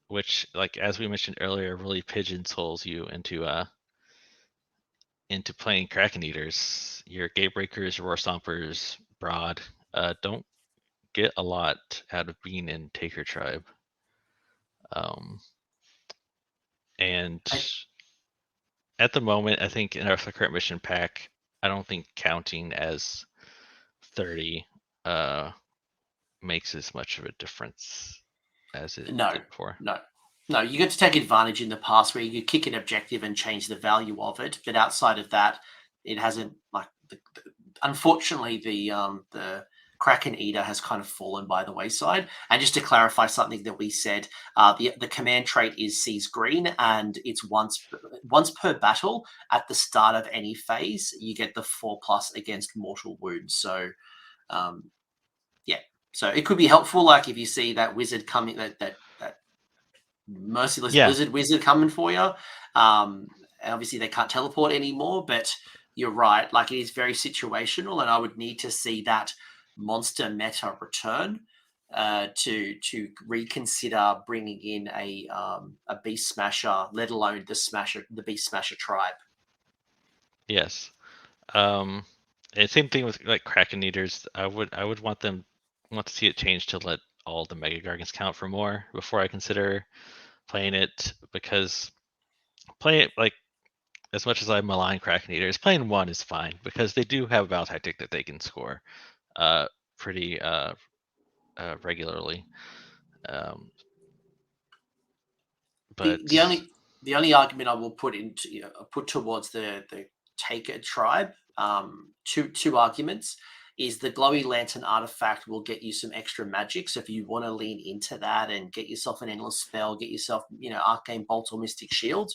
Which, like as we mentioned earlier, really pigeonholes you into playing kraken-eaters. Your gatebreakers, roar stompers, Brodd, don't get a lot out of being in Taker Tribe. And at the moment, I think in our current mission pack, I don't think counting as 30 makes as much of a difference as it No, did before. no. You get to take advantage in the past where you could kick an objective and change the value of it, but outside of that, it hasn't like. Unfortunately, the kraken-eater has kind of fallen by the wayside. And just to clarify something that we said, the command trait is sees green, and it's once per battle at the start of any phase. You get the 4+ against mortal wounds. So, yeah. So it could be helpful, like if you see that wizard coming, that merciless blizzard wizard coming for you. Obviously, they can't teleport anymore, but you're right. Like, it is very situational, and I would need to see that monster meta return to reconsider bringing in a beast smasher, let alone the beast smasher tribe. Yes. And same thing with like kraken-eaters. I would want to see it change to let all the mega-gargants count for more before I consider playing it, because playing it, like, as much as I malign kraken-eaters, playing one is fine because they do have a battle tactic that they can score pretty regularly. But The only argument I will put towards the Taker tribe, two arguments, is the glowy lantern artifact will get you some extra magic. So if you want to lean into that and get yourself an endless spell, get yourself arcane bolt or mystic shield,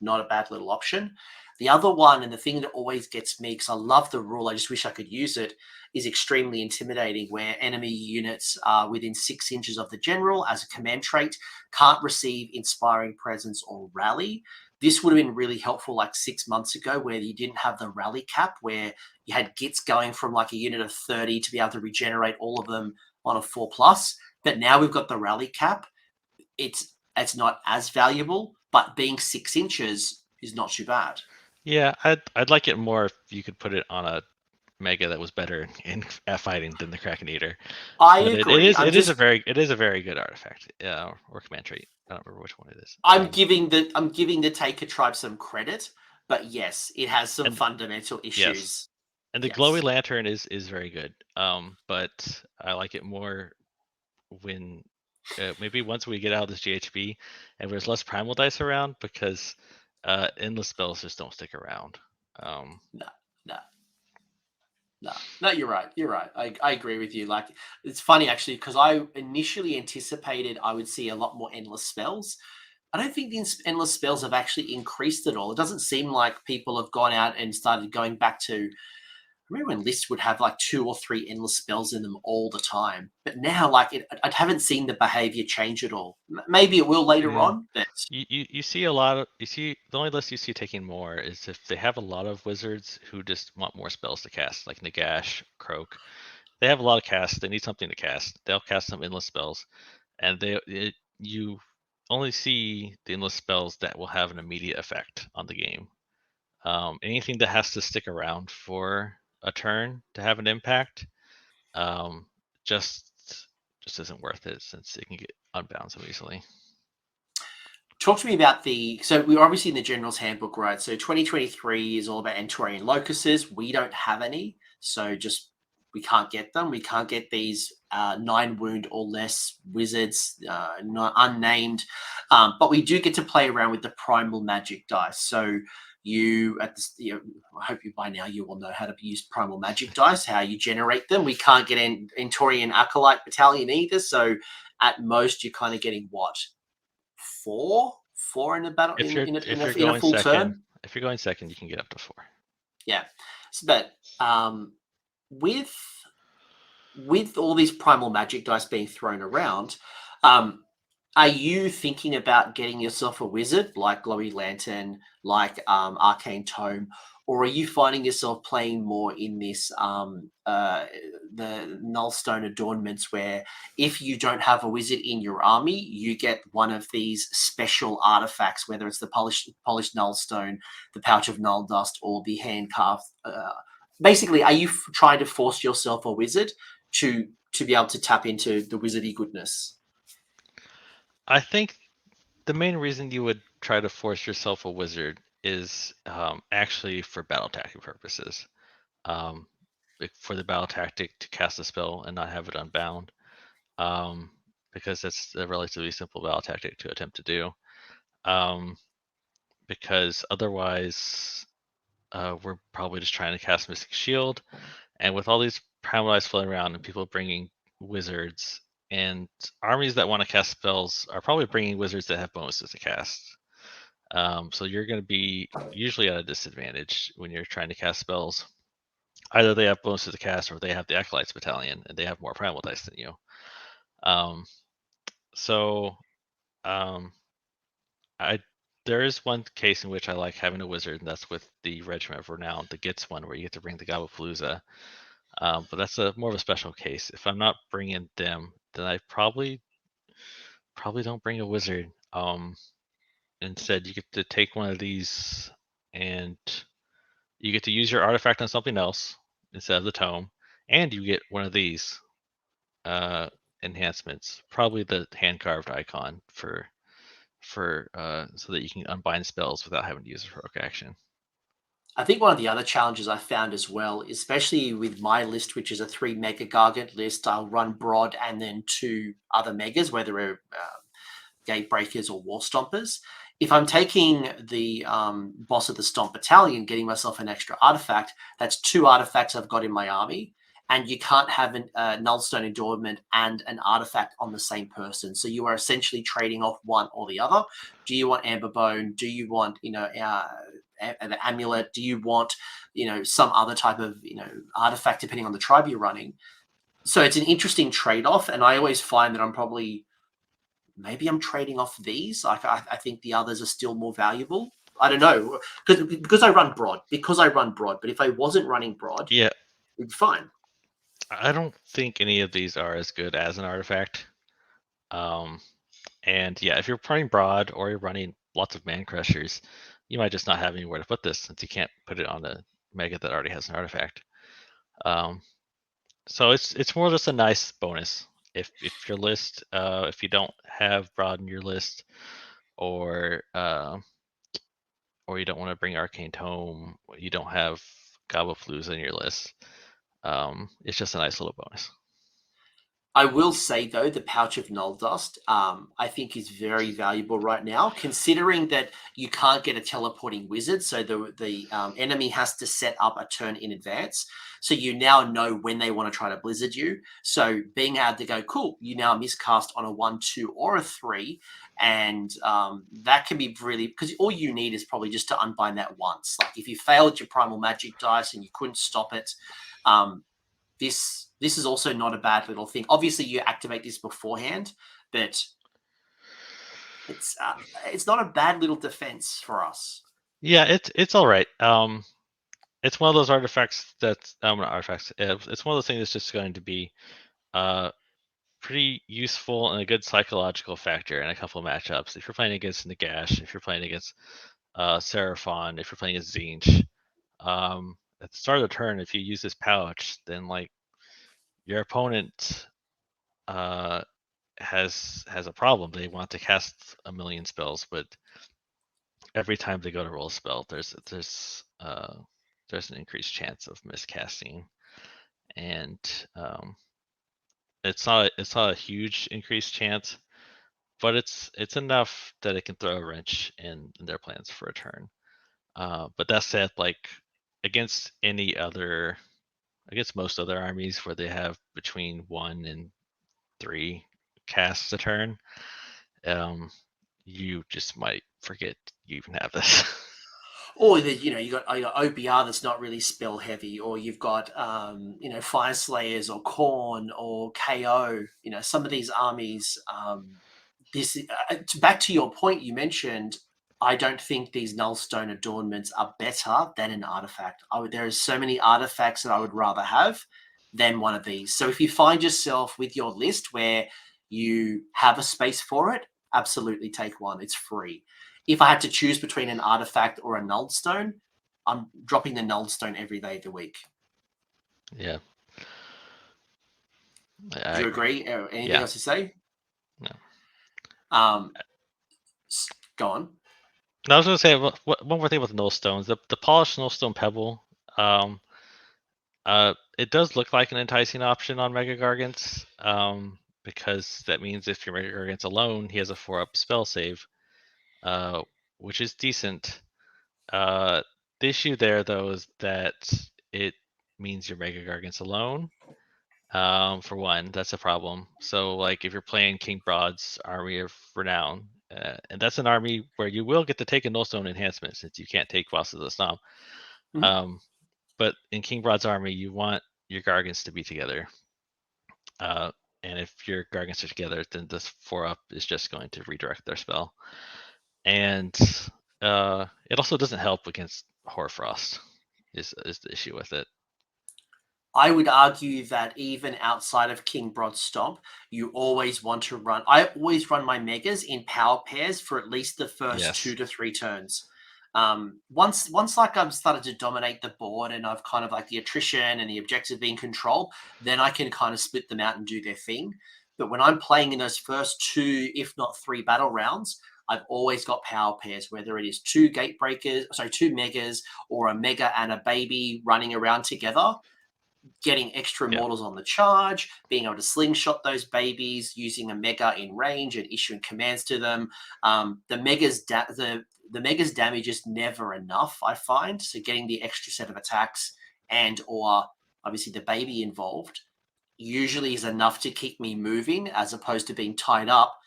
not a bad little option. The other one, and the thing that always gets me, because I love the rule, I just wish I could use it, is extremely intimidating, where enemy units are within 6 inches of the general as a command trait, can't receive inspiring presence or rally. This would have been really helpful like 6 months ago, where you didn't have the rally cap, where you had gits going from like a unit of 30 to be able to regenerate all of them on a 4+. But now we've got the rally cap. It's not as valuable, but being 6 inches is not too bad. Yeah, I'd like it more if you could put it on a mega that was better at fighting than the kraken-eater. I But agree. it is a very good artifact. Or command trait. I don't remember which one it is. I'm giving the Taker tribe some credit, but yes, it has some And- fundamental Yes. issues. And the Yes. glowy lantern is very good. But I like it more when maybe once we get out of this GHB and there's less primal dice around, because endless spells just don't stick around. No, you're right. You're right. I agree with you. Like, it's funny actually, because I initially anticipated I would see a lot more endless spells. I don't think the endless spells have actually increased at all. It doesn't seem like people have gone out and started going back to. I remember when lists would have like 2 or 3 endless spells in them all the time, but now like I haven't seen the behavior change at all. Maybe it will later on, but You see a lot of the only list you see taking more is if they have a lot of wizards who just want more spells to cast, like Nagash, Croak. They have a lot of casts. They need something to cast. They'll cast some endless spells, and you only see the endless spells that will have an immediate effect on the game. Anything that has to stick around for a turn to have an impact, um, just isn't worth it, since it can get unbound so easily. talk to me about so we're obviously in the General's Handbook, right? So 2023 is all about Entorian locuses. We don't have any, so we can't get them. We can't get these 9 wound or less wizards, not unnamed, but we do get to play around with the primal magic dice. So I hope you by now you will know how to use primal magic dice, how you generate them. We can't get Entorian Acolyte Battalion either, so at most you're kind of getting what, four in a battle If you're in a full turn. If you're going second, you can get up to 4. Yeah, but with all these primal magic dice being thrown around, are you thinking about getting yourself a wizard like Glowy Lantern, like Arcane Tome, or are you finding yourself playing more in this the nullstone adornments, where if you don't have a wizard in your army, you get one of these special artifacts, whether it's the polished nullstone, the pouch of null dust, or the handcarved. Basically, are you trying to force yourself a wizard to be able to tap into the wizardy goodness? I think the main reason you would try to force yourself a wizard is actually for battle tactic purposes. For the battle tactic to cast a spell and not have it unbound, because that's a relatively simple battle tactic to attempt to do. Because otherwise, we're probably just trying to cast Mystic Shield, and with all these primal dice floating around and people bringing wizards, and armies that want to cast spells are probably bringing wizards that have bonuses to cast. So you're going to be usually at a disadvantage when you're trying to cast spells. Either they have bonuses to cast, or they have the Acolytes Battalion and they have more primal dice than you. So there is one case in which I like having a wizard, and that's with the Regiment of Renown, the Gits one, where you get to bring the Gobapalooza. But that's more of a special case. If I'm not bringing them, then I probably don't bring a wizard. Instead, you get to take one of these, and you get to use your artifact on something else instead of the tome, and you get one of these enhancements, probably the hand carved icon for so that you can unbind spells without having to use a heroic action. I think one of the other challenges I found as well, especially with my list, which is a 3 mega-gargant list, I'll run Brodd and then 2 other megas, whether they're Gatebreakers or War Stompers. If I'm taking the boss of the Stomp Battalion, getting myself an extra artifact, that's 2 artifacts I've got in my army, and you can't have a nullstone adornment and an artifact on the same person. So you are essentially trading off one or the other. Do you want Amberbone? Do you want an amulet? Do you want, some other type of, artifact depending on the tribe you're running? So it's an interesting trade-off, and I always find that maybe I'm trading off these. Like I think the others are still more valuable. I don't know, because I run Brodd. But if I wasn't running Brodd, Yeah, it'd be fine. I don't think any of these are as good as an artifact. And yeah, if you're running Broad or you're running lots of man crushers, you might just not have anywhere to put this since you can't put it on a mega that already has an artifact. So it's more just a nice bonus. If your list, if you don't have Broad in your list, or you don't want to bring Arcane Tome, you don't have Gobbleflus in your list, it's just a nice little bonus. I will say though, the pouch of null dust, I think is very valuable right now, considering that you can't get a teleporting wizard, so the enemy has to set up a turn in advance. So you now know when they want to try to blizzard you. So being able to go, cool, you now miscast on a 1, 2, or a 3, and that can be really, because all you need is probably just to unbind that once. Like if you failed your primal magic dice and you couldn't stop it, this is also not a bad little thing. Obviously, you activate this beforehand, but it's not a bad little defense for us. Yeah, it's all right. It's one of those artifacts that's not artifacts. It's one of those things that's just going to be pretty useful and a good psychological factor in a couple of matchups. If you're playing against Nagash, if you're playing against Seraphon, if you're playing against Zinch, at the start of the turn, if you use this pouch, then like your opponent has a problem. They want to cast a million spells, but every time they go to roll a spell, there's an increased chance of miscasting, and it's not a huge increased chance, but it's enough that it can throw a wrench in their plans for a turn. But that said, like against most other armies where they have between 1 and 3 casts a turn, you just might forget you even have this. Or that you got OBR that's not really spell heavy, or you've got Fire Slayers or Khorne or KO. Some of these armies. This back to your point you mentioned. I don't think these nullstone adornments are better than an artifact. There are so many artifacts that I would rather have than one of these. So if you find yourself with your list where you have a space for it, absolutely take one. It's free. If I had to choose between an artifact or a nullstone, I'm dropping the nullstone every day of the week. Yeah. Do you agree? Anything else to say? No. Go on. I was going to say one more thing about the nullstones. The polished nullstone pebble, it does look like an enticing option on mega-gargants, because that means if your mega-gargant's alone, he has a 4-up spell save, which is decent. The issue there, though, is that it means your mega-gargant's alone. For one, that's a problem. So, like, if you're playing King Brodd's Army of Renown, and that's an army where you will get to take a nullstone enhancement since you can't take Bosses of the Stomp. Mm-hmm. But in King Brodd's army, you want your Gargants to be together. And if your Gargants are together, then this 4-up is just going to redirect their spell. And it also doesn't help against Hoarfrost, is the issue with it. I would argue that even outside of King Brodd Stomp, you always want to run. I always run my megas in power pairs for at least the first 2 to 3 turns. Once like I've started to dominate the board and I've kind of like the attrition and the objective being control, then I can kind of split them out and do their thing. But when I'm playing in those first 2, if not 3 battle rounds, I've always got power pairs, whether it is 2 2 megas, or a mega and a baby running around together, getting extra immortals on the charge, being able to slingshot those babies, using a mega in range and issuing commands to them. The megas damage is never enough, I find. So getting the extra set of attacks and or obviously the baby involved usually is enough to keep me moving, as opposed to being tied up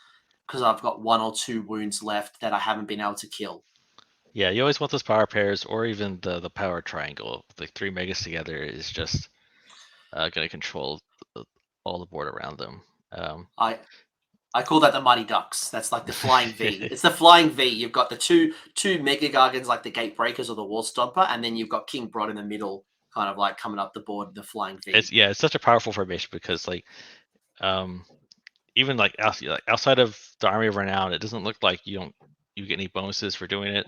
because I've got 1 or 2 wounds left that I haven't been able to kill. Yeah, you always want those power pairs, or even the power triangle. Like 3 megas together is just going to control the, all the board around them. Um, I I call that the Mighty Ducks. That's like the flying V. It's the flying V. You've got the two mega gargants like the Gate Breakers or the Wall Stomper, and then you've got King Brodd in the middle, kind of like coming up the board, the flying V. it's such a powerful formation because like um, even like outside of the Army of Renown, it doesn't look like you get any bonuses for doing it,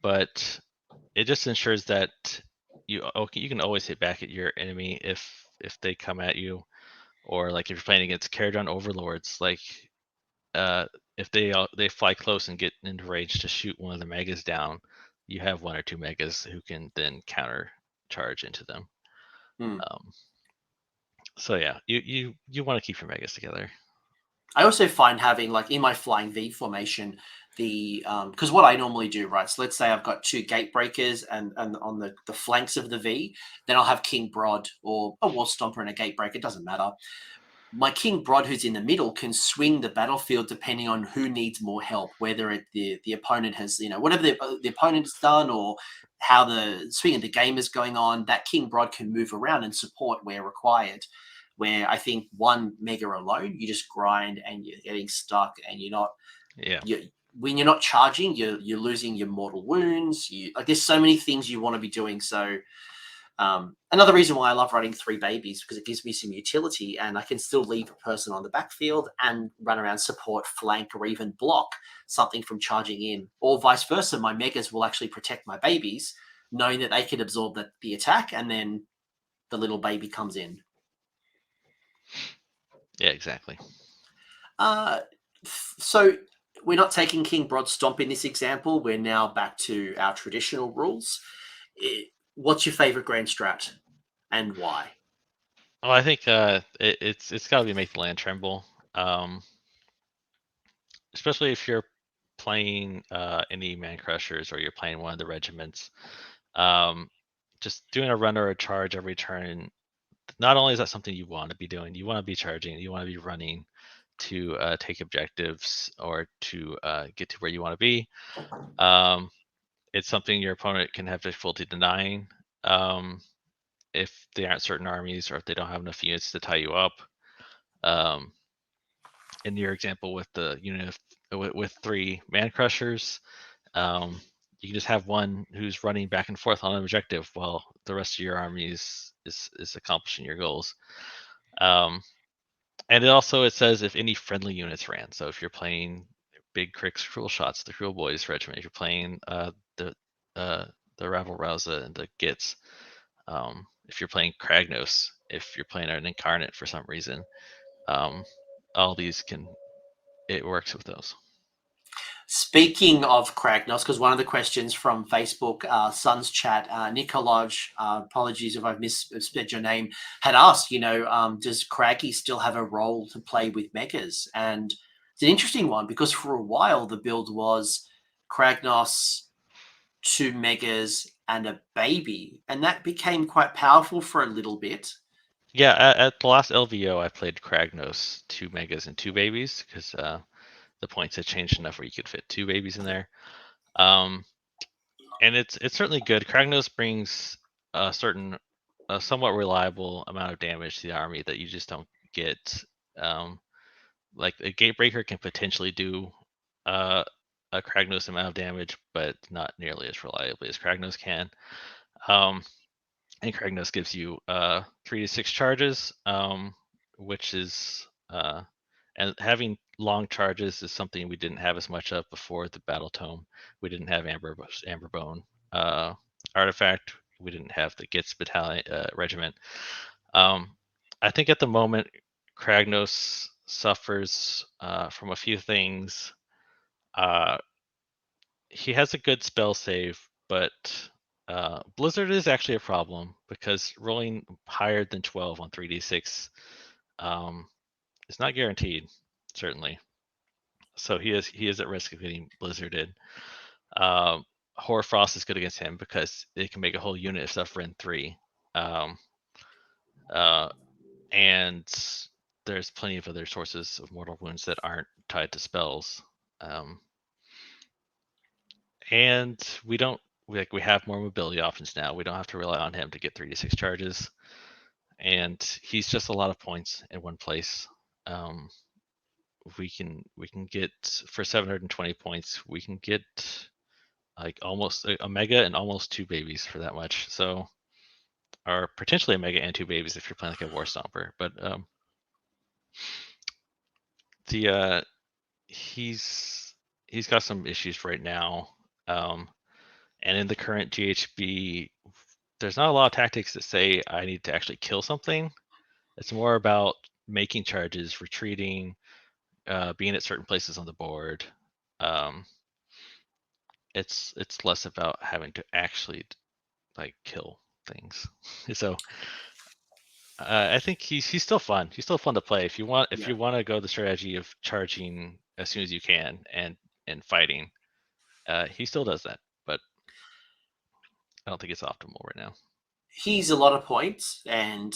but it just ensures that you can always hit back at your enemy if they come at you, or like if you're playing against Caradon overlords, like uh, if they fly close and get into range to shoot one of the megas down, you have 1 or 2 megas who can then counter charge into them. Hmm. Um, so yeah, you want to keep your megas together. I also find having like in my flying V formation, the because what I normally do, right? So let's say I've got two gate breakers and on the flanks of the V, then I'll have King Brodd or a Wall Stomper and a gate breaker. It doesn't matter. My King Brodd, who's in the middle, can swing the battlefield depending on who needs more help, whether the opponent has, whatever the opponent's done or how the swing of the game is going on. That King Brodd can move around and support where required. Where I think one mega alone, you just grind and you're getting stuck, and Yeah, you when you're not charging, you're losing your mortal wounds. You like there's so many things you want to be doing. So another reason why I love running three babies because it gives me some utility and I can still leave a person on the backfield and run around support, flank, or even block something from charging in, or vice versa. My megas will actually protect my babies, knowing that they can absorb the attack, and then the little baby comes in. yeah, exactly. Uh, so we're not taking King Brodd Stomp in this example. We're now back to our traditional rules. What's your favorite grand strat and why? Well, I think it's got to be make the land tremble, um, especially if you're playing any man crushers or you're playing one of the regiments. Um, just doing a run or a charge every turn. Not only is that something you want to be doing, you want to be charging, you want to be running to take objectives or to get to where you want to be. Um, it's something your opponent can have difficulty denying um, if they aren't certain armies or if they don't have enough units to tie you up. Um, in your example with the unit with 3 man crushers, um, you can just have one who's running back and forth on an objective while the rest of your army is accomplishing your goals. Um, and it says if any friendly units ran. So if you're playing Big Crick's Cruel Shots, the Cruel Boys Regiment, if you're playing uh, the Rabble Rouser and the Gits, if you're playing Kragnos, if you're playing an Incarnate for some reason, um, all these it works with those. Speaking of Kragnos, because one of the questions from Facebook, Sun's chat, Nikolaj, apologies if I've misspelled your name, had asked, does Craggy still have a role to play with mechas? And it's an interesting one because for a while the build was Kragnos, two megas, and a baby. And that became quite powerful for a little bit. Yeah, at the last LVO, I played Kragnos, 2 megas and 2 babies, because the points had changed enough where you could fit 2 babies in there. Um, and it's certainly good. Kragnos brings a somewhat reliable amount of damage to the army that you just don't get. Um, like a Gatebreaker can potentially do uh, a Kragnos amount of damage, but not nearly as reliably as Kragnos can. Um, and Kragnos gives you 3 to 6 charges, which is and having long charges is something we didn't have as much of before the Battle Tome. We didn't have Amberbone artifact. We didn't have the Gits battalion regiment. Um, I think at the moment Kragnos suffers from a few things. Uh, he has a good spell save, but Blizzard is actually a problem because rolling higher than 12 on 3d6 um, is not guaranteed, certainly. So he is at risk of getting blizzarded. Um, Hoarfrost is good against him because it can make a whole unit of stuff run 3. Um, uh, and there's plenty of other sources of mortal wounds that aren't tied to spells. Um, And we have more mobility options now. We don't have to rely on him to get 3d6 charges, and he's just a lot of points in one place. We can get, for 720 points, we can get like almost a mega and almost 2 babies for that much. So, or potentially a mega and 2 babies if you're playing like a war stomper. But he's got some issues right now. And in the current GHB, there's not a lot of tactics that say I need to actually kill something. It's more about making charges, retreating, being at certain places on the board. It's less about having to actually like kill things. So I think he's still fun. He's still fun to play if you want. If Yeah. you want to go the strategy of charging as soon as you can and fighting, he still does that. But I don't think it's optimal right now. He's a lot of points, and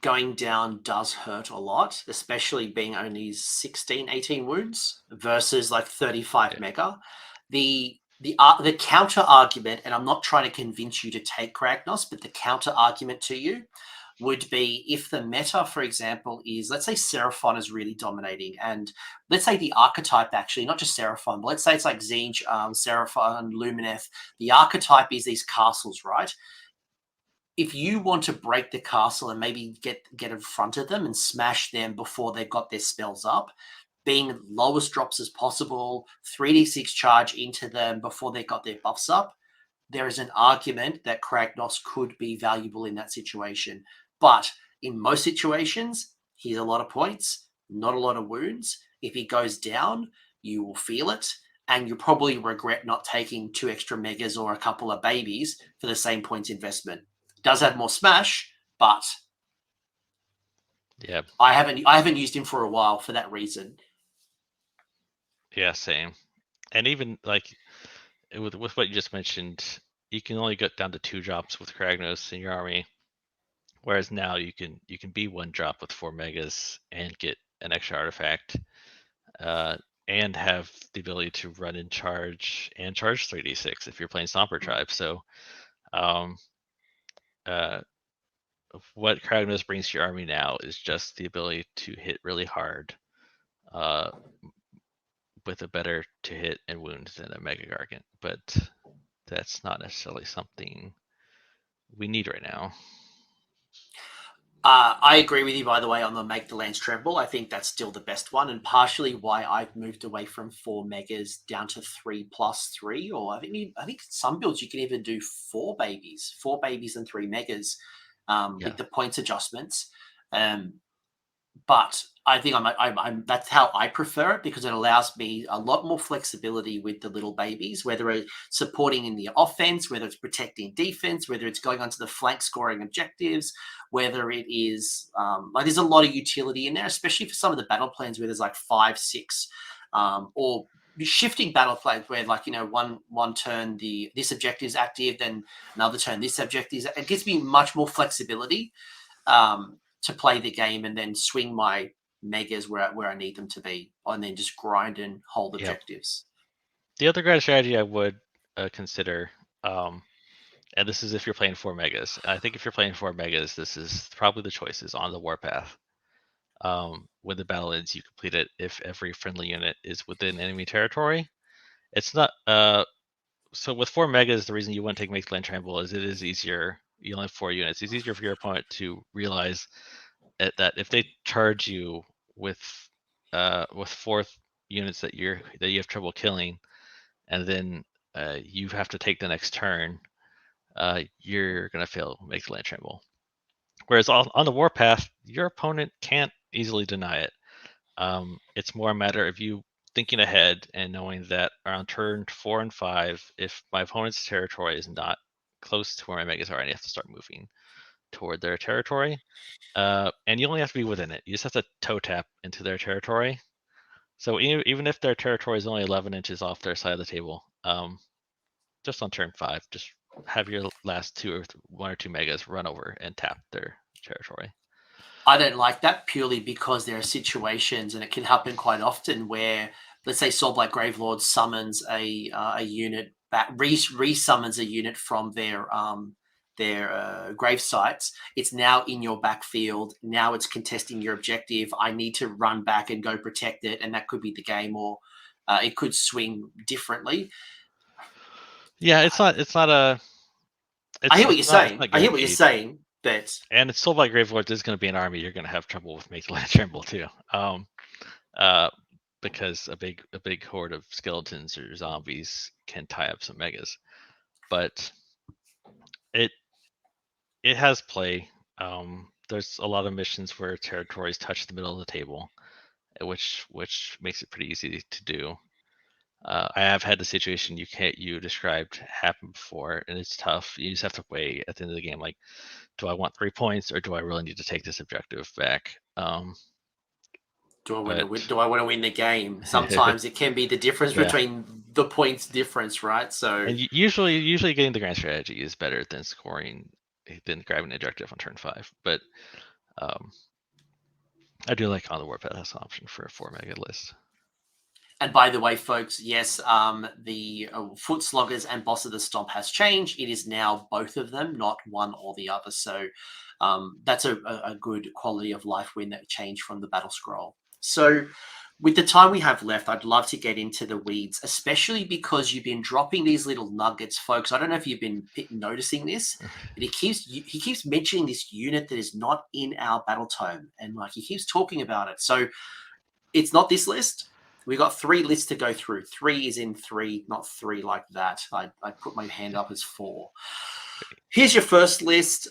going down does hurt a lot, especially being only 16, 18 wounds versus like 35 Yeah. mega. The counter argument, and I'm not trying to convince you to take Kragnos, but the counter argument to you would be if the meta, for example, is, let's say Seraphon is really dominating, and let's say the archetype, actually, not just Seraphon, but let's say it's like Zinj, Seraphon, Lumineth. The archetype is these castles, right? If you want to break the castle and maybe get in front of them and smash them before they've got their spells up, being lowest drops as possible, 3d6 charge into them before they got their buffs up, there is an argument that Kragnos could be valuable in that situation. But in most situations, he's a lot of points, not a lot of wounds. If he goes down, you will feel it, and you'll probably regret not taking 2 extra megas or a couple of babies for the same points investment. Does have more smash, but Yeah. I haven't used him for a while for that reason. Yeah, same. And even like with what you just mentioned, you can only get down to 2 drops with Kragnos in your army, whereas now you can be 1 drop with 4 megas and get an extra artifact, and have the ability to run in charge and charge 3d6 if you're playing Stomper tribe. So, uh, what Kragnos brings to your army now is just the ability to hit really hard, uh, with a better to hit and wound than a mega-gargant, but that's not necessarily something we need right now. I agree with you, by the way, on the make the lands tremble. I think that's still the best one, and partially why I've moved away from 4 megas down to 3+3, or I think some builds you can even do 4 babies and 3 megas, Yeah. with the points adjustments. But I think I'm that's how I prefer it, because it allows me a lot more flexibility with the little babies, whether it's supporting in the offense, whether it's protecting defense, whether it's going onto the flank scoring objectives, whether it is like there's a lot of utility in there, especially for some of the battle plans where there's like 5, 6, or shifting battle plans where, like, one turn this objective is active, then another turn this objective is. It gives me much more flexibility to play the game and then swing my megas where I need them to be, and then just grind and hold Yep. objectives. The other great strategy I would consider, and this is if you're playing 4 megas. I think if you're playing 4 megas, this is probably the choice, is on the warpath. When the battle ends, you complete it if every friendly unit is within enemy territory. It's not so with 4 megas, the reason you wouldn't take Make Land Tremble is it is easier. You only have 4 units. It's easier for your opponent to realize that if they charge you with 4 units that you have trouble killing, and then you have to take the next turn, you're gonna fail Make the Land Tremble. Whereas on the warpath, your opponent can't easily deny it. It's more a matter of you thinking ahead and knowing that around turn 4 and 5, if my opponent's territory is not close to where my megas are, I have to start moving toward their territory. And you only have to be within it. You just have to toe tap into their territory. So even if their territory is only 11 inches off their side of the table, just on turn 5, just have your last 2 or 1 or 2 megas run over and tap their territory. I don't like that, purely because there are situations, and it can happen quite often, where let's say Soulblight Gravelord summons a unit back, re-summons a unit from their grave sites. It's now in your backfield. Now it's contesting your objective. I need to run back and go protect it, and that could be the game, or it could swing differently. Yeah, it's not a. I hear what It's you're not. It's saying. not I hear what you're guaranteed. saying, but And it's Soulblight Gravelords is going to be an army you're going to have trouble with making land tremble too. Because a big horde of skeletons or zombies can tie up some megas. But it has play. There's a lot of missions where territories touch the middle of the table, which makes it pretty easy to do. I have had the situation you described happen before, and it's tough. You just have to weigh at the end of the game, like, do I want 3 points or do I really need to take this objective back? do I want to win? But Do I want to win the game? Sometimes it can be the difference yeah, between the points difference, right? So and usually getting the grand strategy is better than scoring than grabbing an objective on turn 5. But um, I do like On the Warpath as an option for a 4 mega list. And by the way, folks, yes, the Foot Sloggers and Boss of the Stomp has changed. It is now both of them, not one or the other. So that's a good quality of life win that changed from the Battle Scroll. So with the time we have left, I'd love to get into the weeds, especially because you've been dropping these little nuggets, folks. I don't know if you've been noticing this, but he keeps mentioning this unit that is not in our battle tome, and like he keeps talking about it. So it's not this list. We got 3 lists to go through. 3 is in 3, not 3 like that. I put my hand up as 4. Here's your first list.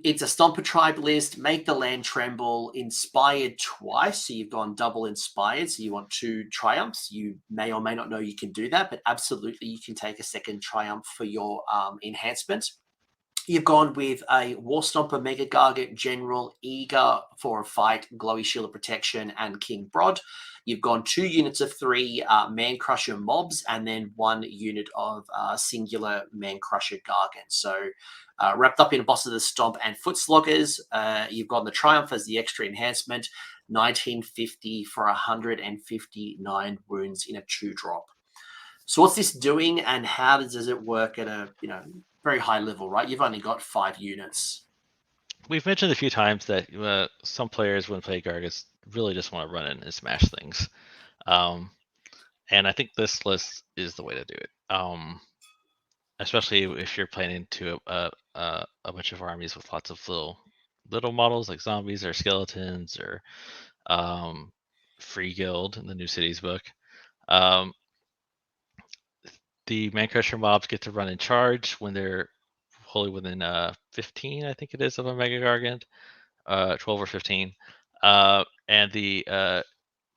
It's a Stomper tribe list. Make the land tremble. Inspired twice. So you've gone double inspired. So you want 2 triumphs. You may or may not know you can do that, but absolutely you can take a second triumph for your enhancement. You've gone with a War Stomper, mega-gargant, general, eager for a fight, glowy shield of protection, and King Brodd. You've gone 2 units of 3 Man Crusher mobs, and then 1 unit of singular Man Crusher gargant. So wrapped up in a Boss of the Stomp and Foot Sloggers, you've got the Triumph as the extra enhancement, 1950 for 159 wounds in a 2-drop. So what's this doing, and how does it work at a very high level, right? You've only got 5 units. We've mentioned a few times that some players, when play Gargants, really just want to run in and smash things. And I think this list is the way to do it. Especially if you're planning to a bunch of armies with lots of little models like zombies or skeletons or Free Guild in the New Cities book. The Man Crusher mobs get to run in charge when they're wholly within 15, I think it is, of a mega-gargant, 12 or 15. And the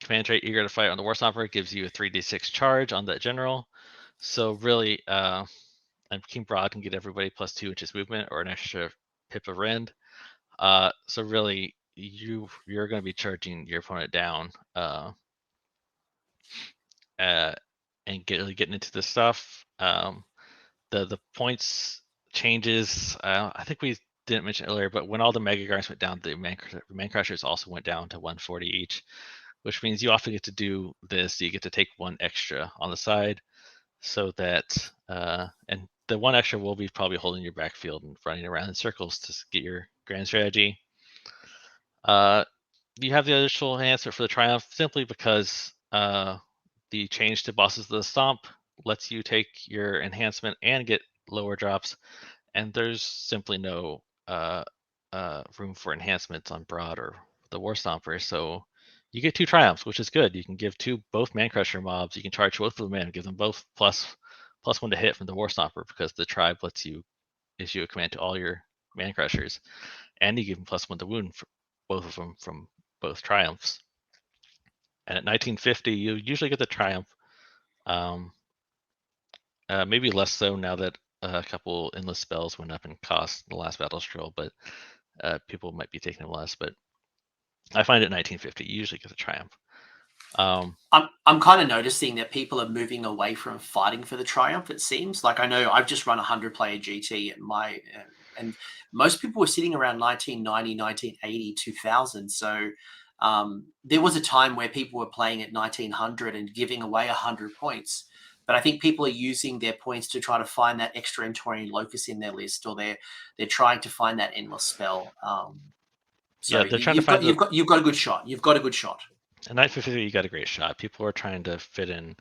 command trait Eager to Fight on the War Stomper gives you a 3d6 charge on that general. So really, and King Brodd can get everybody plus 2 inches movement or an extra pip of rend. So really, you're going to be charging your opponent down and getting into this stuff. The points changes. I think we didn't mention earlier, but when all the mega gargants went down, the man crushers also went down to 140 each, which means you often get to do this. You get to take 1 extra on the side, so that and the 1 extra will be probably holding your backfield and running around in circles to get your grand strategy. You have the additional enhancer for the triumph simply because the change to Bosses of the Stomp lets you take your enhancement and get lower drops, and there's simply no room for enhancements on Brodd or the War Stomper, so you get 2 triumphs, which is good. You can give both Man Crusher mobs. You can charge both of them in, give them both plus 1 to hit from the War Stomper because the tribe lets you issue a command to all your Man Crushers, and you give them plus 1 to wound for both of them from both triumphs. And at 1950, you usually get the triumph. Maybe less so now that a couple endless spells went up in cost in the last battle scroll, but people might be taking them less. But I find at 1950, you usually get the triumph. I'm kind of noticing that people are moving away from fighting for the triumph. It seems like I know I've just run a 100-player GT at my and most people were sitting around 1990, 1980, 2000. So There was a time where people were playing at 1900 and giving away 100 points. But I think people are using their points to try to find that extra Entorian locus in their list, or they're trying to find that endless spell. So Yeah, they're trying to you've find got the. you've got a good shot. You've got a good shot. At 953, you got a great shot. People are trying to fit in.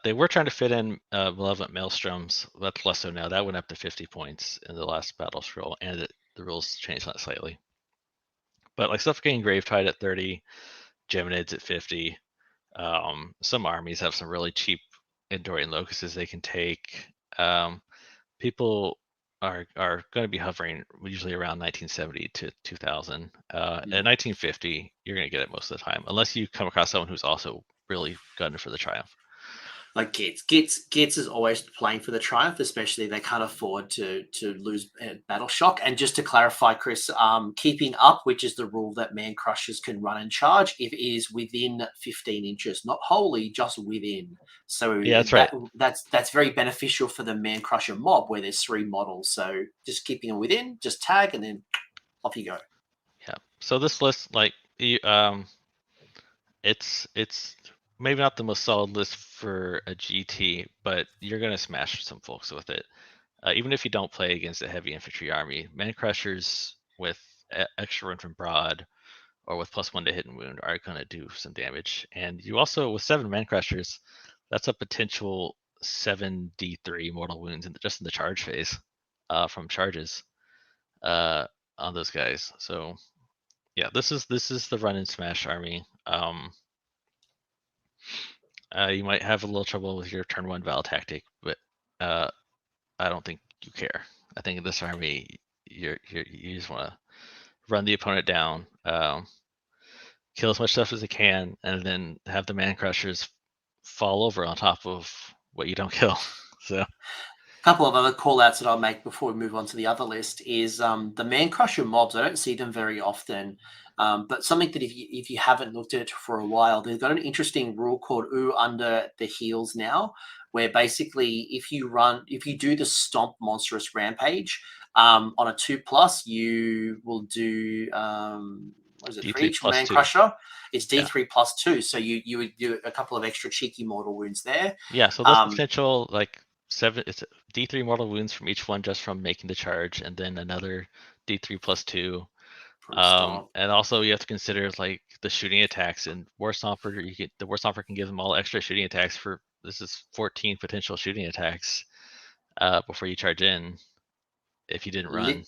They were trying to fit in Malevolent Maelstroms. That's less so now. That went up to 50 points in the last battle scroll, and the rules changed that slightly. But like Suffocating Gravetide at 30, Geminids at 50. Some armies have some really cheap Endorian locuses they can take. People are going to be hovering usually around 1970 to 2000. At 1950, you're going to get it most of the time, unless you come across someone who's also really gunning for the triumph. Like Gitz is always playing for the triumph, especially they can't afford to lose battle shock. And just to clarify, Chris, keeping up, which is the rule that man crushers can run and charge, if it is within 15 inches, not wholly, just within. So Yeah, that's right. That's very beneficial for the man crusher mob where there's 3 models. So just keeping them within, just tag and then off you go. Yeah. So this list, like, it's maybe not the most solid list for a GT, but you're gonna smash some folks with it. Even if you don't play against a heavy infantry army, man crushers with extra run from Brodd or with +1 to hit and wound are gonna do some damage. And you also, with 7 man crushers, that's a potential 7 D3 mortal wounds just in the charge phase from charges on those guys. So yeah, this is the run and smash army. You might have a little trouble with your turn 1 Val tactic, but I don't think you care. I think in this army, you just want to run the opponent down, kill as much stuff as you can, and then have the man crushers fall over on top of what you don't kill. So. A couple of other call outs that I'll make before we move on to the other list is the man crusher mobs. I don't see them very often, but something that if you haven't looked at it for a while, they've got an interesting rule called Ooh Under the Heels now, where basically if you do the Stomp Monstrous Rampage on a 2+, you will do what is it for D3 each plus man 2. crusher? It's D3 Yeah. +2, so you would do a couple of extra cheeky mortal wounds there. Yeah, so those potential like 7, it's D3 mortal wounds from each one just from making the charge, and then another D3 plus 2. And also you have to consider like the shooting attacks and War Stomper. The War Stomper can give them all extra shooting attacks for this is 14 potential shooting attacks before you charge in if you didn't run.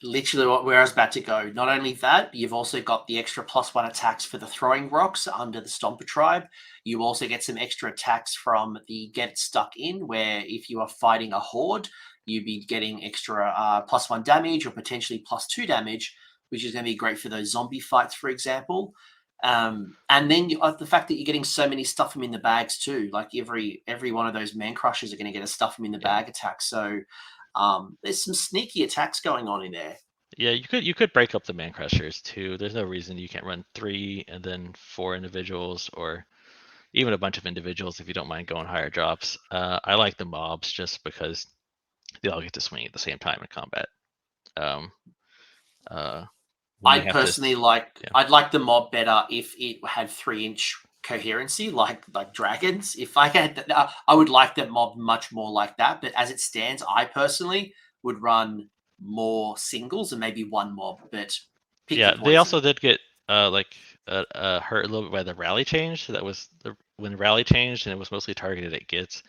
Literally where I was about to go. Not only that, you've also got the extra +1 attacks for the throwing rocks under the Stomper tribe. You also get some extra attacks from the Get Stuck In, where if you are fighting a horde, you'd be getting extra +1 damage or potentially +2 damage, which is going to be great for those zombie fights, for example. And then the fact that you're getting so many stuff them in the bags too, like every one of those man crushers are going to get a stuff them in the bag attack. So there's some sneaky attacks going on in there. Yeah, you could break up the man crushers too. There's no reason you can't run 3 and then 4 individuals or even a bunch of individuals if you don't mind going higher drops. I like the mobs just because they all get to swing at the same time in combat. I'd like the mob better if it had 3-inch coherency, like dragons. If I had, I would like that mob much more like that. But as it stands, I personally would run more singles and maybe one mob. But pick your poison. They also did get hurt a little bit by the rally change. That was when rally changed and it was mostly targeted at Gits.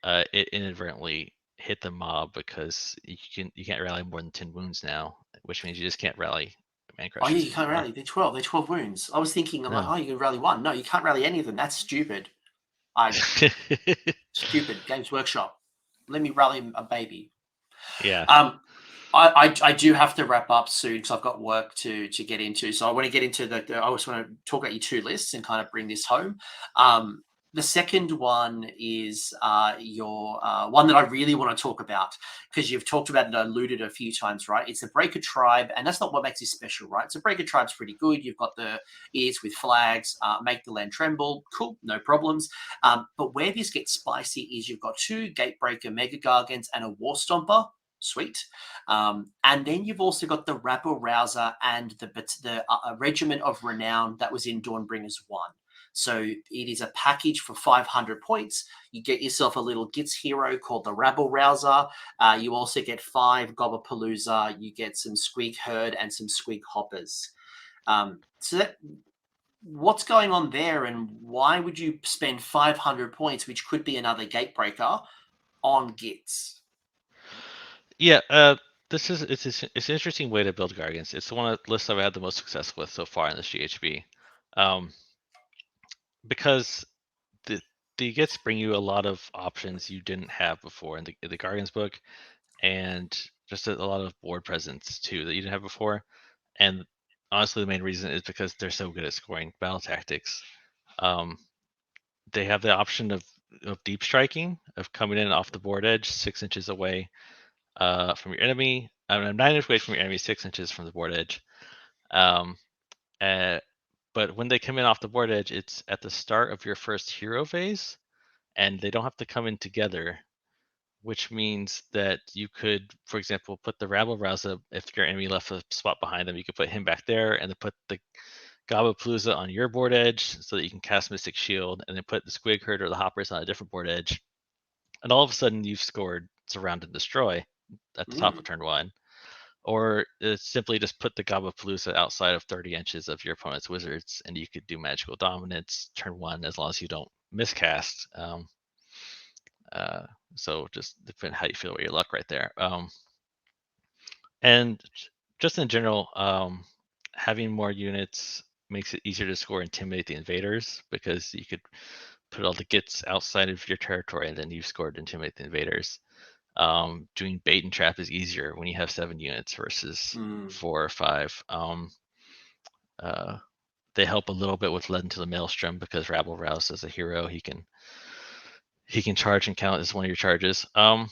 It inadvertently hit the mob because you can't rally more than 10 wounds now, which means you just can't rally man crushers. Oh yeah, you can't rally. They're 12. They're 12 wounds. I was thinking, I'm like, oh, you can rally 1. No, you can't rally any of them. That's stupid. Stupid. Games Workshop. Let me rally a baby. Yeah. I do have to wrap up soon because I've got work to get into. So I want to get into I just want to talk about your 2 lists and kind of bring this home. The second one is your one that I really want to talk about because you've talked about it, alluded a few times, right? It's a Breaker Tribe, and that's not what makes it special, right? So Breaker Tribe's pretty good. You've got the ears with flags, make the land tremble. Cool, no problems. But where this gets spicy is you've got 2 Gatebreaker Mega-Gargants and a War Stomper. Sweet. And then you've also got the rabble rouser and the regiment of renown that was in Dawnbringers 1. So it is a package for 500 points. You get yourself a little Gits hero called the Rabble Rouser. You also get 5 Gobbapalooza. You get some Squeak Herd and some Squeak Hoppers. What's going on there, and why would you spend 500 points, which could be another gatebreaker, on Gits? Yeah, it's an interesting way to build Gargants. It's the one of the lists I've had the most success with so far in this GHB, because the gets bring you a lot of options you didn't have before in the Gargants book, and just a lot of board presence too that you didn't have before. And honestly, the main reason is because they're so good at scoring battle tactics. Um, they have the option of deep striking, of coming in off the board edge 6 inches away from your enemy. 9 inches away from your enemy, 6 inches from the board edge. Um, uh, but when they come in off the board edge, it's at the start of your first hero phase, and they don't have to come in together, which means that you could, for example, put the Rabble Rouser, if your enemy left a spot behind them, you could put him back there, and then put the Gobbapalooza on your board edge so that you can cast Mystic Shield, and then put the Squig Herd or the Hoppers on a different board edge. And all of a sudden, you've scored Surround and Destroy at the top of turn 1. Or simply just put the Gobbapalooza outside of 30 inches of your opponent's wizards, and you could do Magical Dominance turn 1 as long as you don't miscast. So just depend how you feel about your luck right there. And just in general, having more units makes it easier to score Intimidate the Invaders, because you could put all the gits outside of your territory and then you scored Intimidate the Invaders. Doing Bait and Trap is easier when you have 7 units versus 4 or 5. They help a little bit with Led into the Maelstrom, because Rabble Rouse as a hero, he can charge and count as one of your charges. And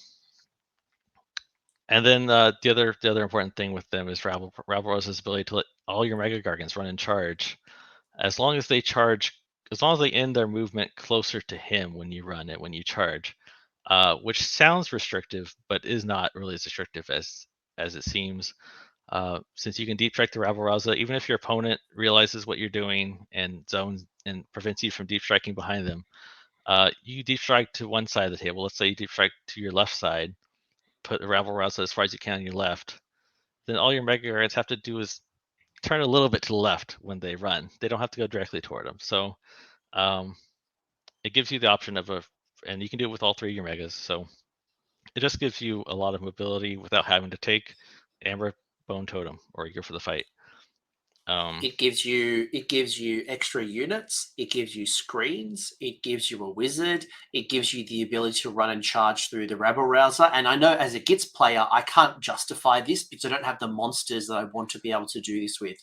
then the other important thing with them is Rabble Rouse's ability to let all your mega-gargants run in charge, as long as they end their movement closer to him when you run it, when you charge, which sounds restrictive, but is not really as restrictive as it seems. Since you can deep strike the Rabble Rouser, even if your opponent realizes what you're doing and zones and prevents you from deep striking behind them, you deep strike to one side of the table. Let's say you deep strike to your left side, put the Rabble Rouser as far as you can on your left. Then all your mega guards have to do is turn a little bit to the left when they run. They don't have to go directly toward them. So it gives you the option and you can do it with all 3 of your megas. So it just gives you a lot of mobility without having to take Amber Bone Totem or go for the fight. It gives you extra units. It gives you screens. It gives you a wizard. It gives you the ability to run and charge through the Rabble Rouser. And I know as a Gits player, I can't justify this because I don't have the monsters that I want to be able to do this with.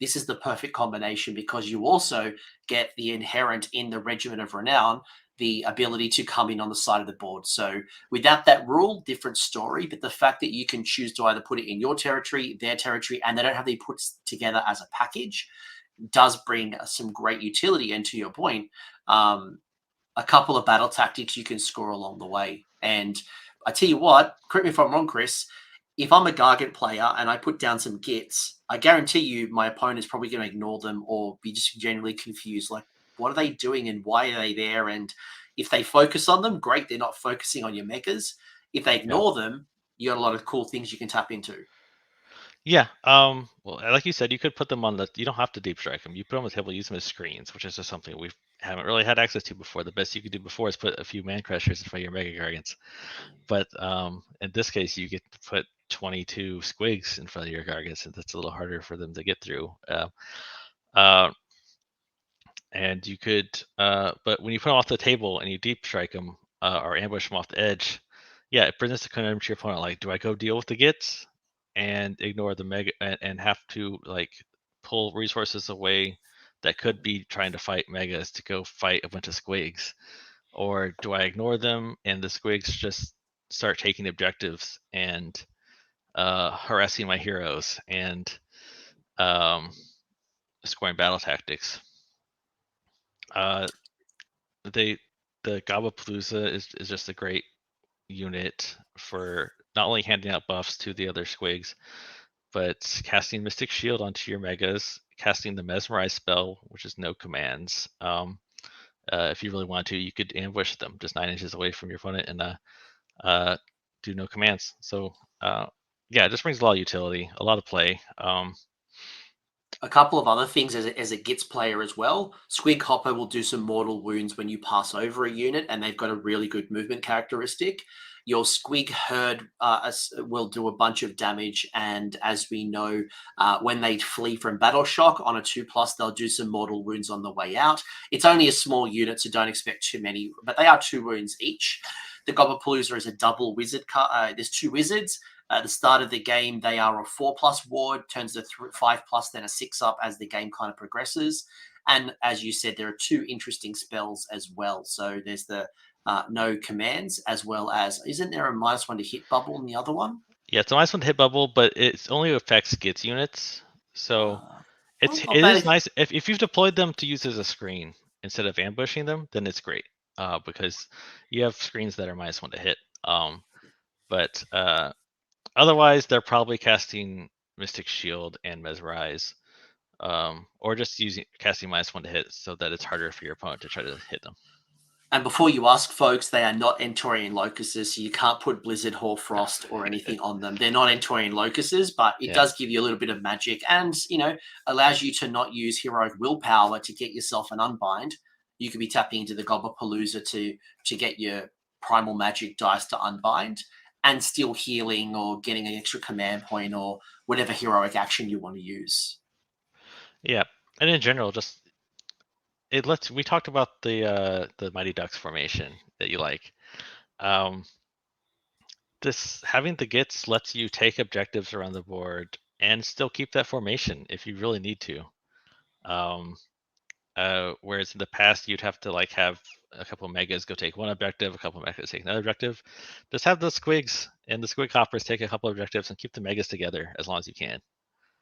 This is the perfect combination, because you also get the inherent in the Regiment of Renown, the ability to come in on the side of the board. So without that rule, different story. But the fact that you can choose to either put it in your territory, their territory, and they don't have to be put together as a package, does bring some great utility. And to your point, a couple of battle tactics you can score along the way. And I tell you what, correct me if I'm wrong, Chris, if I'm a Gargant player and I put down some Gits, I guarantee you my opponent's probably going to ignore them or be just generally confused. Like, what are they doing and why are they there? And if they focus on them, great, they're not focusing on your megas. If they ignore them, you got a lot of cool things you can tap into. Yeah. Well, like you said, you could put them on you don't have to deep strike them. You put them on the table, use them as screens, which is just something we haven't really had access to before. The best you could do before is put a few man crushers in front of your mega gargants. But in this case, you get to put 22 squigs in front of your gargants, and that's a little harder for them to get through. Uh, and you could, but when you put them off the table and you deep strike them or ambush them off the edge, yeah, it presents a conundrum to your opponent. Like, do I go deal with the gits and ignore the mega and have to like pull resources away that could be trying to fight megas to go fight a bunch of squigs, or do I ignore them and the squigs just start taking objectives and harassing my heroes and um, scoring battle tactics? Uh, the Gobbapalooza is just a great unit for not only handing out buffs to the other squigs, but casting Mystic Shield onto your megas, casting the Mesmerize spell, which is no commands. If you really want to, you could ambush them just 9 inches away from your opponent and do no commands. So yeah, it just brings a lot of utility, a lot of play. A couple of other things as a Gits player as well. Squig Hopper will do some mortal wounds when you pass over a unit, and they've got a really good movement characteristic. Your Squig Herd will do a bunch of damage, and as we know, when they flee from Battle Shock on a 2+, they'll do some mortal wounds on the way out. It's only a small unit, so don't expect too many, but they are 2 wounds each. The Gobblepalooza is a double wizard card. There's 2 wizards. At the start of the game, they are a 4+ ward, turns to 5+, then a 6+ as the game kind of progresses. And as you said, there are 2 interesting spells as well. So there's the no commands, as well as, isn't there a -1 to hit bubble in the other one? Yeah, it's a nice one to hit bubble, but it only affects Gits units. So Well, it not bad is nice if you've deployed them to use as a screen instead of ambushing them, then it's great because you have screens that are -1 to hit. But otherwise, they're probably casting Mystic Shield and Mesmerize, or just casting -1 to hit so that it's harder for your opponent to try to hit them. And before you ask, folks, they are not Entorian locuses, so you can't put Blizzard, Hoarfrost, or anything on them. They're not Entorian locuses, but it does give you a little bit of magic and, allows you to not use heroic willpower to get yourself an unbind. You could be tapping into the Gobblepalooza to get your primal magic dice to unbind and still healing or getting an extra command point or whatever heroic action you want to use. Yeah, and in general, just we talked about the Mighty Ducks formation that you like. This having the Gits lets you take objectives around the board and still keep that formation if you really need to. Um, whereas in the past you'd have to have a couple of megas go take one objective, a couple of megas take another objective. Just have the squigs and the squig hoppers take a couple of objectives and keep the megas together as long as you can.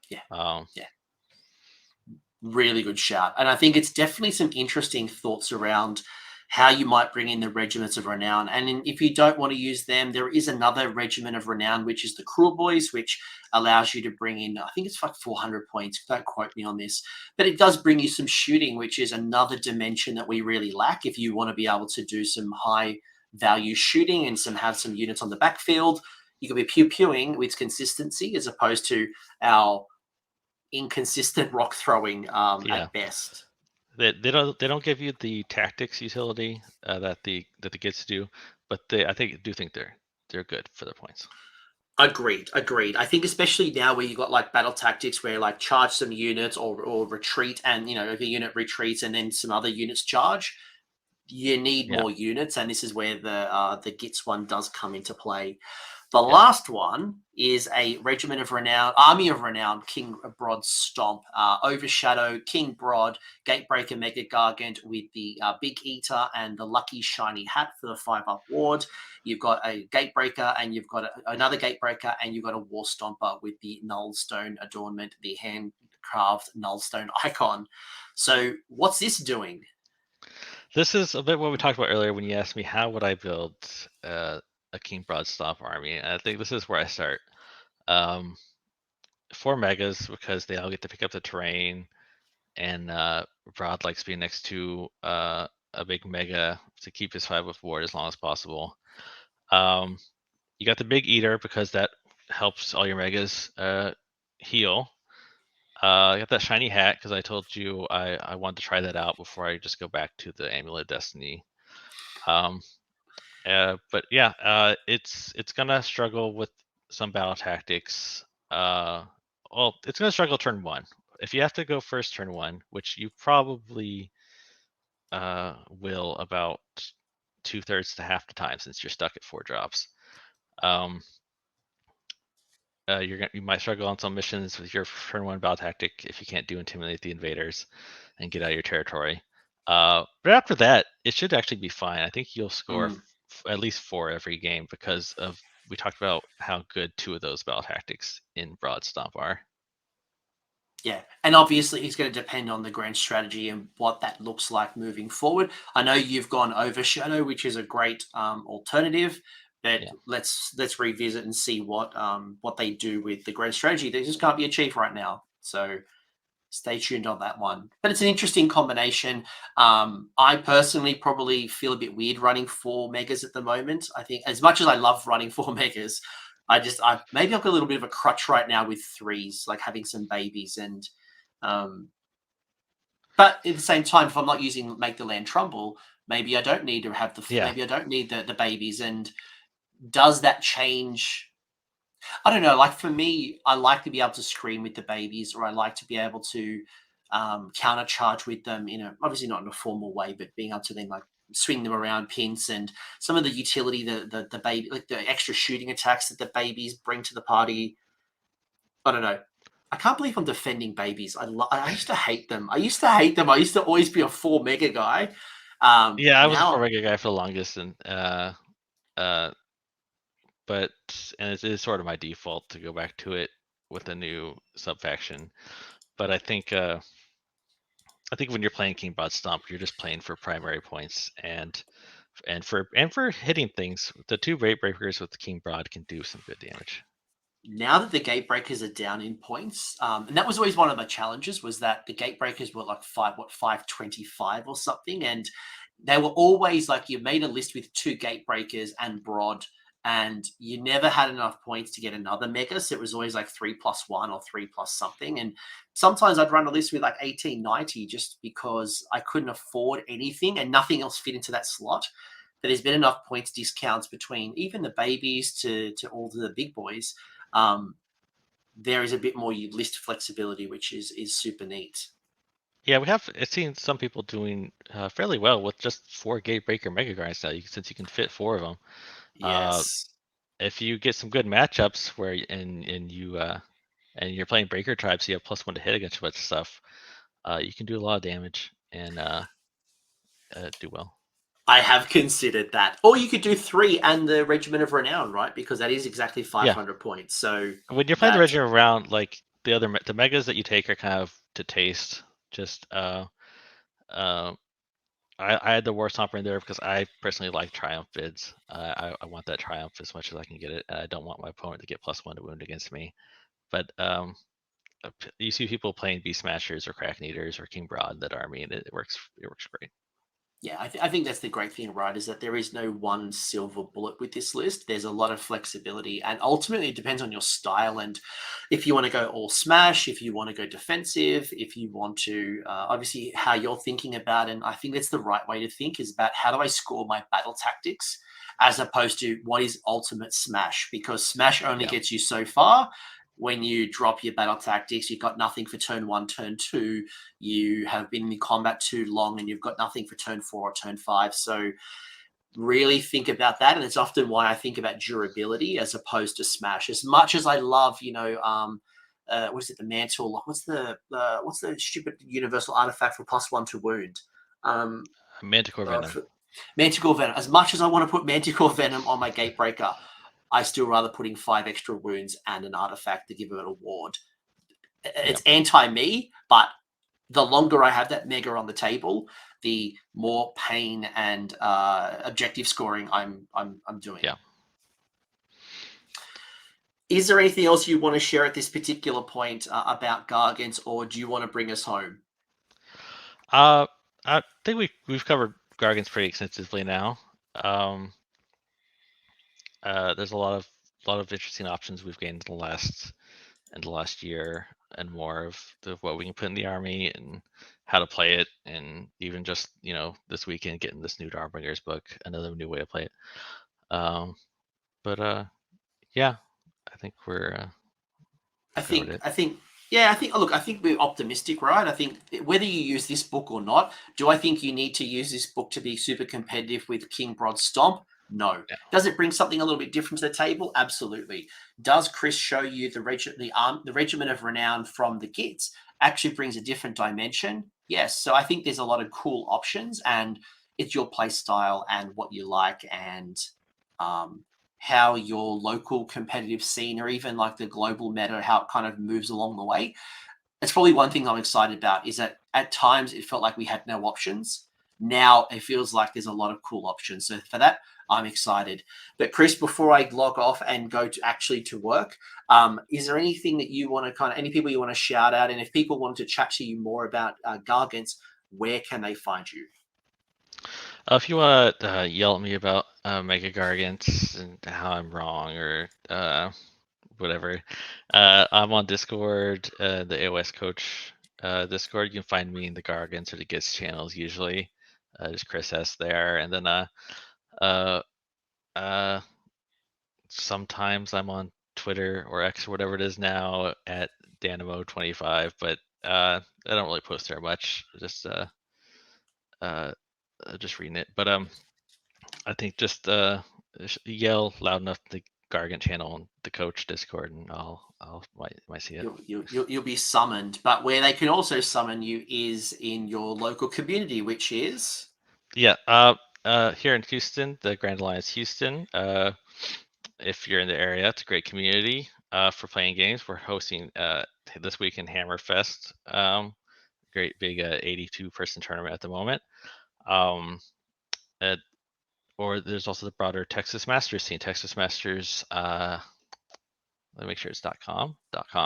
Yeah. Um, Yeah. Really good shout. And I think it's definitely some interesting thoughts around how you might bring in the regiments of renown. And if you don't want to use them, there is another regiment of renown, which is the Cruel Boys, which allows you to bring in, I think it's like 400 points. Don't quote me on this, but it does bring you some shooting, which is another dimension that we really lack. If you want to be able to do some high value shooting and have some units on the backfield, you can be pew-pewing with consistency as opposed to our inconsistent rock throwing yeah, at best. they don't give you the tactics utility that the Gits do, but I do think they're good for their points. Agreed. I think especially now where you got like battle tactics where like charge some units or retreat, and if a unit retreats and then some other units charge, you need Yeah, more units, and this is where the Gits one does come into play. The yeah, last one is a regiment of renown, army of renown, King Brodd Stomp, Overshadow, King Brodd, Gatebreaker, mega-gargant with the Big Eater and the lucky shiny hat for the 5+ ward. You've got a Gatebreaker and you've got another Gatebreaker and you've got a War Stomper with the nullstone adornment, the hand-carved nullstone icon. So what's this doing? this is a bit what we talked about earlier when you asked me how would I build a King Brodd Stomp army. And I think this is where I start. 4 megas because they all get to pick up the terrain, and Brodd likes being next to a big mega to keep his 5 with ward as long as possible. You got the Big Eater because that helps all your megas heal. I got that shiny hat because I told you I wanted to try that out before I just go back to the Amulet of Destiny. Um, but yeah, it's gonna struggle with some battle tactics. Well, it's gonna struggle turn 1. If you have to go first turn 1, which you probably will about 2/3 to half the time since you're stuck at 4 drops. Um, you might struggle on some missions with your turn 1 battle tactic if you can't do intimidate the invaders and get out of your territory. But after that, it should actually be fine. I think you'll score at least 4 every game because of we talked about how good 2 of those battle tactics in Brodd Stomp are. Yeah, and obviously it's going to depend on the grand strategy and what that looks like moving forward. I know you've gone Overshadow, which is a great alternative, that Yeah. let's revisit and see what they do with the grand strategy that just can't be achieved right now. So stay tuned on that one. But it's an interesting combination. I personally probably feel a bit weird running 4 megas at the moment. I think as much as I love running 4 megas, I maybe I've got a little bit of a crutch right now with threes, like having some babies and um, but at the same time, if I'm not using make the land trumble, maybe I don't need to have Yeah. maybe I don't need the babies. And does that change? I don't know. Like for me, I like to be able to screen with the babies, or I like to be able to counter charge with them in a obviously not in a formal way, but being able to then like swing them around pins and some of the utility, the baby like the extra shooting attacks that the babies bring to the party. I don't know. I can't believe I'm defending babies. I used to hate them. I used to hate them. I used to always be a 4 mega guy. Yeah, I was a Now, 4 mega guy for the longest, and uh, but and it is sort of my default to go back to it with a new sub faction. But I think when you're playing King Brodd Stomp, you're just playing for primary points and for hitting things. The two rate breakers with King Broad can do some good damage. now that the gate breakers are down in points, and that was always one of my challenges was that the gate breakers were like 525 or something, and they were always like you made a list with 2 gate breakers and Broad, and you never had enough points to get another mega. So it was always like 3+1 or 3+ something. And sometimes I'd run a list with like 1890 just because I couldn't afford anything and nothing else fit into that slot. But there's been enough points discounts between even the babies to all the big boys. Um, there is a bit more list flexibility, which is super neat. Yeah, we have seen some people doing fairly well with just 4 Gatebreaker Mega Grinds now, since you can fit 4 of them. Uh, Yes. if you get some good matchups where and you're playing Breaker Tribes, so you have +1 to hit against a bunch of stuff. You can do a lot of damage and do well. I have considered that. Or you could do 3 and the Regiment of Renown, right? Because that is exactly Yeah, 500 points. So when you're playing the that, Regiment around, like the megas that you take are kind of to taste. Just uh, I had the War Stomper in there because I personally like Triumph vids. I want that Triumph as much as I can get it. I don't want my opponent to get +1 to wound against me. But you see people playing Beast Smashers or Kraken-eaters or King Broad that army, and it works. It works great. yeah, I think that's the great thing, right? Is that there is no one silver bullet with this list. There's a lot of flexibility, and ultimately it depends on your style. And if you want to go all smash, if you want to go defensive, if you want to, obviously how you're thinking about, and I think that's the right way to think is about how do I score my battle tactics, as opposed to what is ultimate smash, because smash only Yeah. gets you so far. When you drop your battle tactics, you've got nothing for turn 1, turn 2, you have been in combat too long and you've got nothing for turn 4 or turn 5. So really think about that. And it's often why I think about durability as opposed to smash. As much as I love, what is it, the mantle? What's the stupid universal artifact for +1 to wound? Um, Manticore Venom. Manticore Venom. As much as I want to put Manticore Venom on my Gatebreaker, I still rather putting 5 extra wounds and an artifact to give it a ward. Yeah. It's anti-me, but the longer I have that mega on the table, the more pain and objective scoring I'm doing. Yeah. Is there anything else you want to share at this particular point about Gargants, or do you want to bring us home? I think we've covered Gargants pretty extensively now. Um, there's a lot of interesting options we've gained in the last year and more of what we can put in the army and how to play it, and even just this weekend getting this new Dawnbringers book, another new way to play it. Um, but yeah, I think I we've covered think, it. I think, yeah, I think. Look, I think we're optimistic, right? I think whether you use this book or not, do I think you need to use this book to be super competitive with King Brodd Stomp? No. Yeah. Does it bring something a little bit different to the table? Absolutely. Does Chris show you the Regiment of Renown from the kits actually brings a different dimension? Yes. So I think there's a lot of cool options, and it's your play style and what you like, and um, how your local competitive scene or even like the global meta, how it kind of moves along the way. It's probably one thing I'm excited about is that at times it felt like we had no options. now it feels like there's a lot of cool options. So for that, I'm excited. But Chris, before I log off and go to work, is there anything that you want to any people you want to shout out? And if people want to chat to you more about Gargants, where can they find you? If you want to yell at me about mega-gargants and how I'm wrong or whatever, I'm on Discord, the AOS Coach Discord. You can find me in the Gargants or the Gits channels usually. Just Chris S there, and then sometimes I'm on Twitter or X or whatever it is now at Danimo25, but I don't really post there much. Just reading it. But I think just yell loud enough the Gargant channel and the Coach Discord, and I'll might see it. You'll be summoned. But where they can also summon you is in your local community, which is here in Houston, the Grand Alliance Houston. If you're in the area, it's a great community for playing games. We're hosting this weekend Hammerfest, great big 82-person tournament at the moment. Or there's also the broader Texas Masters scene. Texas Masters, let me make sure it's .com.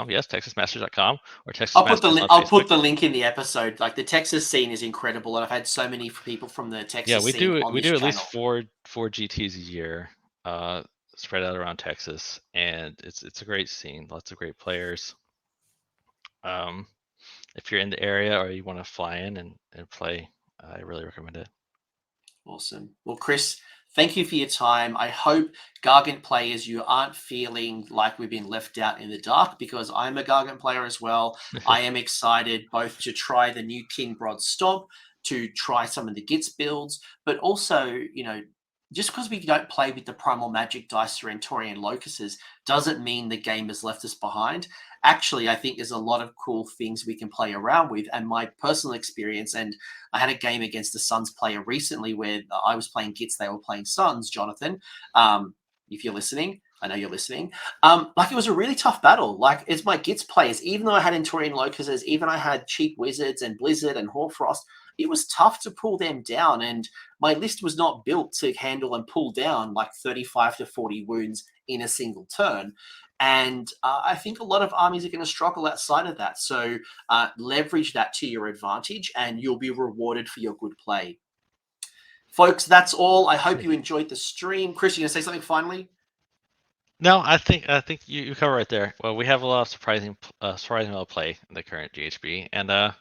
Yes, TexasMasters.com or Texas I'll Masters on I'll Facebook. put the link in the episode. Like the Texas scene is incredible, and I've had so many people from the Texas scene on we this do at channel. least four GTs a year, spread out around Texas, and it's a great scene. Lots of great players. If you're in the area or you want to fly in and play, I really recommend it. Awesome. Well, Chris, thank you for your time. I hope Gargant players, you aren't feeling like we've been left out in the dark, because I'm a Gargant player as well. I am excited both to try the new King Brodd Stomp, to try some of the Gits builds, but also, just because we don't play with the Primal Magic dice or Entorian Locuses doesn't mean the game has left us behind. Actually, I think there's a lot of cool things we can play around with. And my personal experience, and I had a game against a Sons player recently where I was playing Gits, they were playing Sons, Jonathan. If you're listening, I know you're listening. It was a really tough battle. Like, it's my Gits players, even though I had Entorian Locuses, even I had cheap Wizards and Blizzard and Hoarfrost, it was tough to pull them down. And my list was not built to handle and pull down like 35 to 40 wounds in a single turn. And I think a lot of armies are going to struggle outside of that. So leverage that to your advantage and you'll be rewarded for your good play. Folks, that's all. I hope you enjoyed the stream. Chris, you going to say something finally? No, I think you cover right there. Well, we have a lot of surprising amount of play in the current GHB, and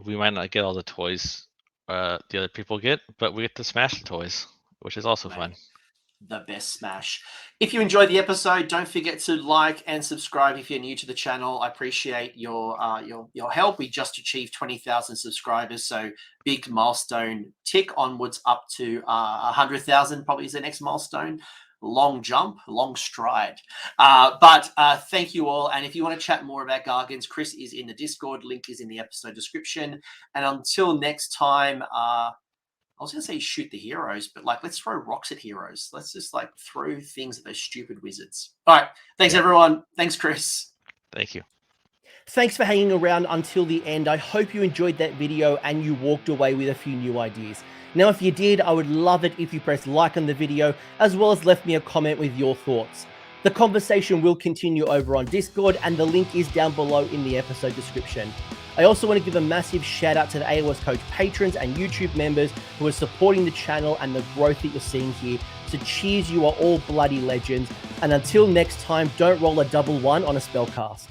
we might not get all the toys the other people get, but we get to smash the toys, which is also fun. The best smash. If you enjoyed the episode, don't forget to like and subscribe if you're new to the channel. I appreciate your help. We just achieved 20,000 subscribers, so big milestone tick onwards up to 100,000 probably is the next milestone. Long jump, long stride. But thank you all. And if you want to chat more about Gargants, Chris is in the Discord. Link is in the episode description. And until next time, I was going to say shoot the heroes, but let's throw rocks at heroes. Let's just throw things at those stupid wizards. All right. Thanks, everyone. Thanks, Chris. Thank you. Thanks for hanging around until the end. I hope you enjoyed that video and you walked away with a few new ideas. Now, if you did, I would love it if you pressed like on the video, as well as left me a comment with your thoughts. The conversation will continue over on Discord, and the link is down below in the episode description. I also want to give a massive shout out to the AOS Coach patrons and YouTube members who are supporting the channel and the growth that you're seeing here. So cheers, you are all bloody legends. And until next time, don't roll a double one on a spellcast.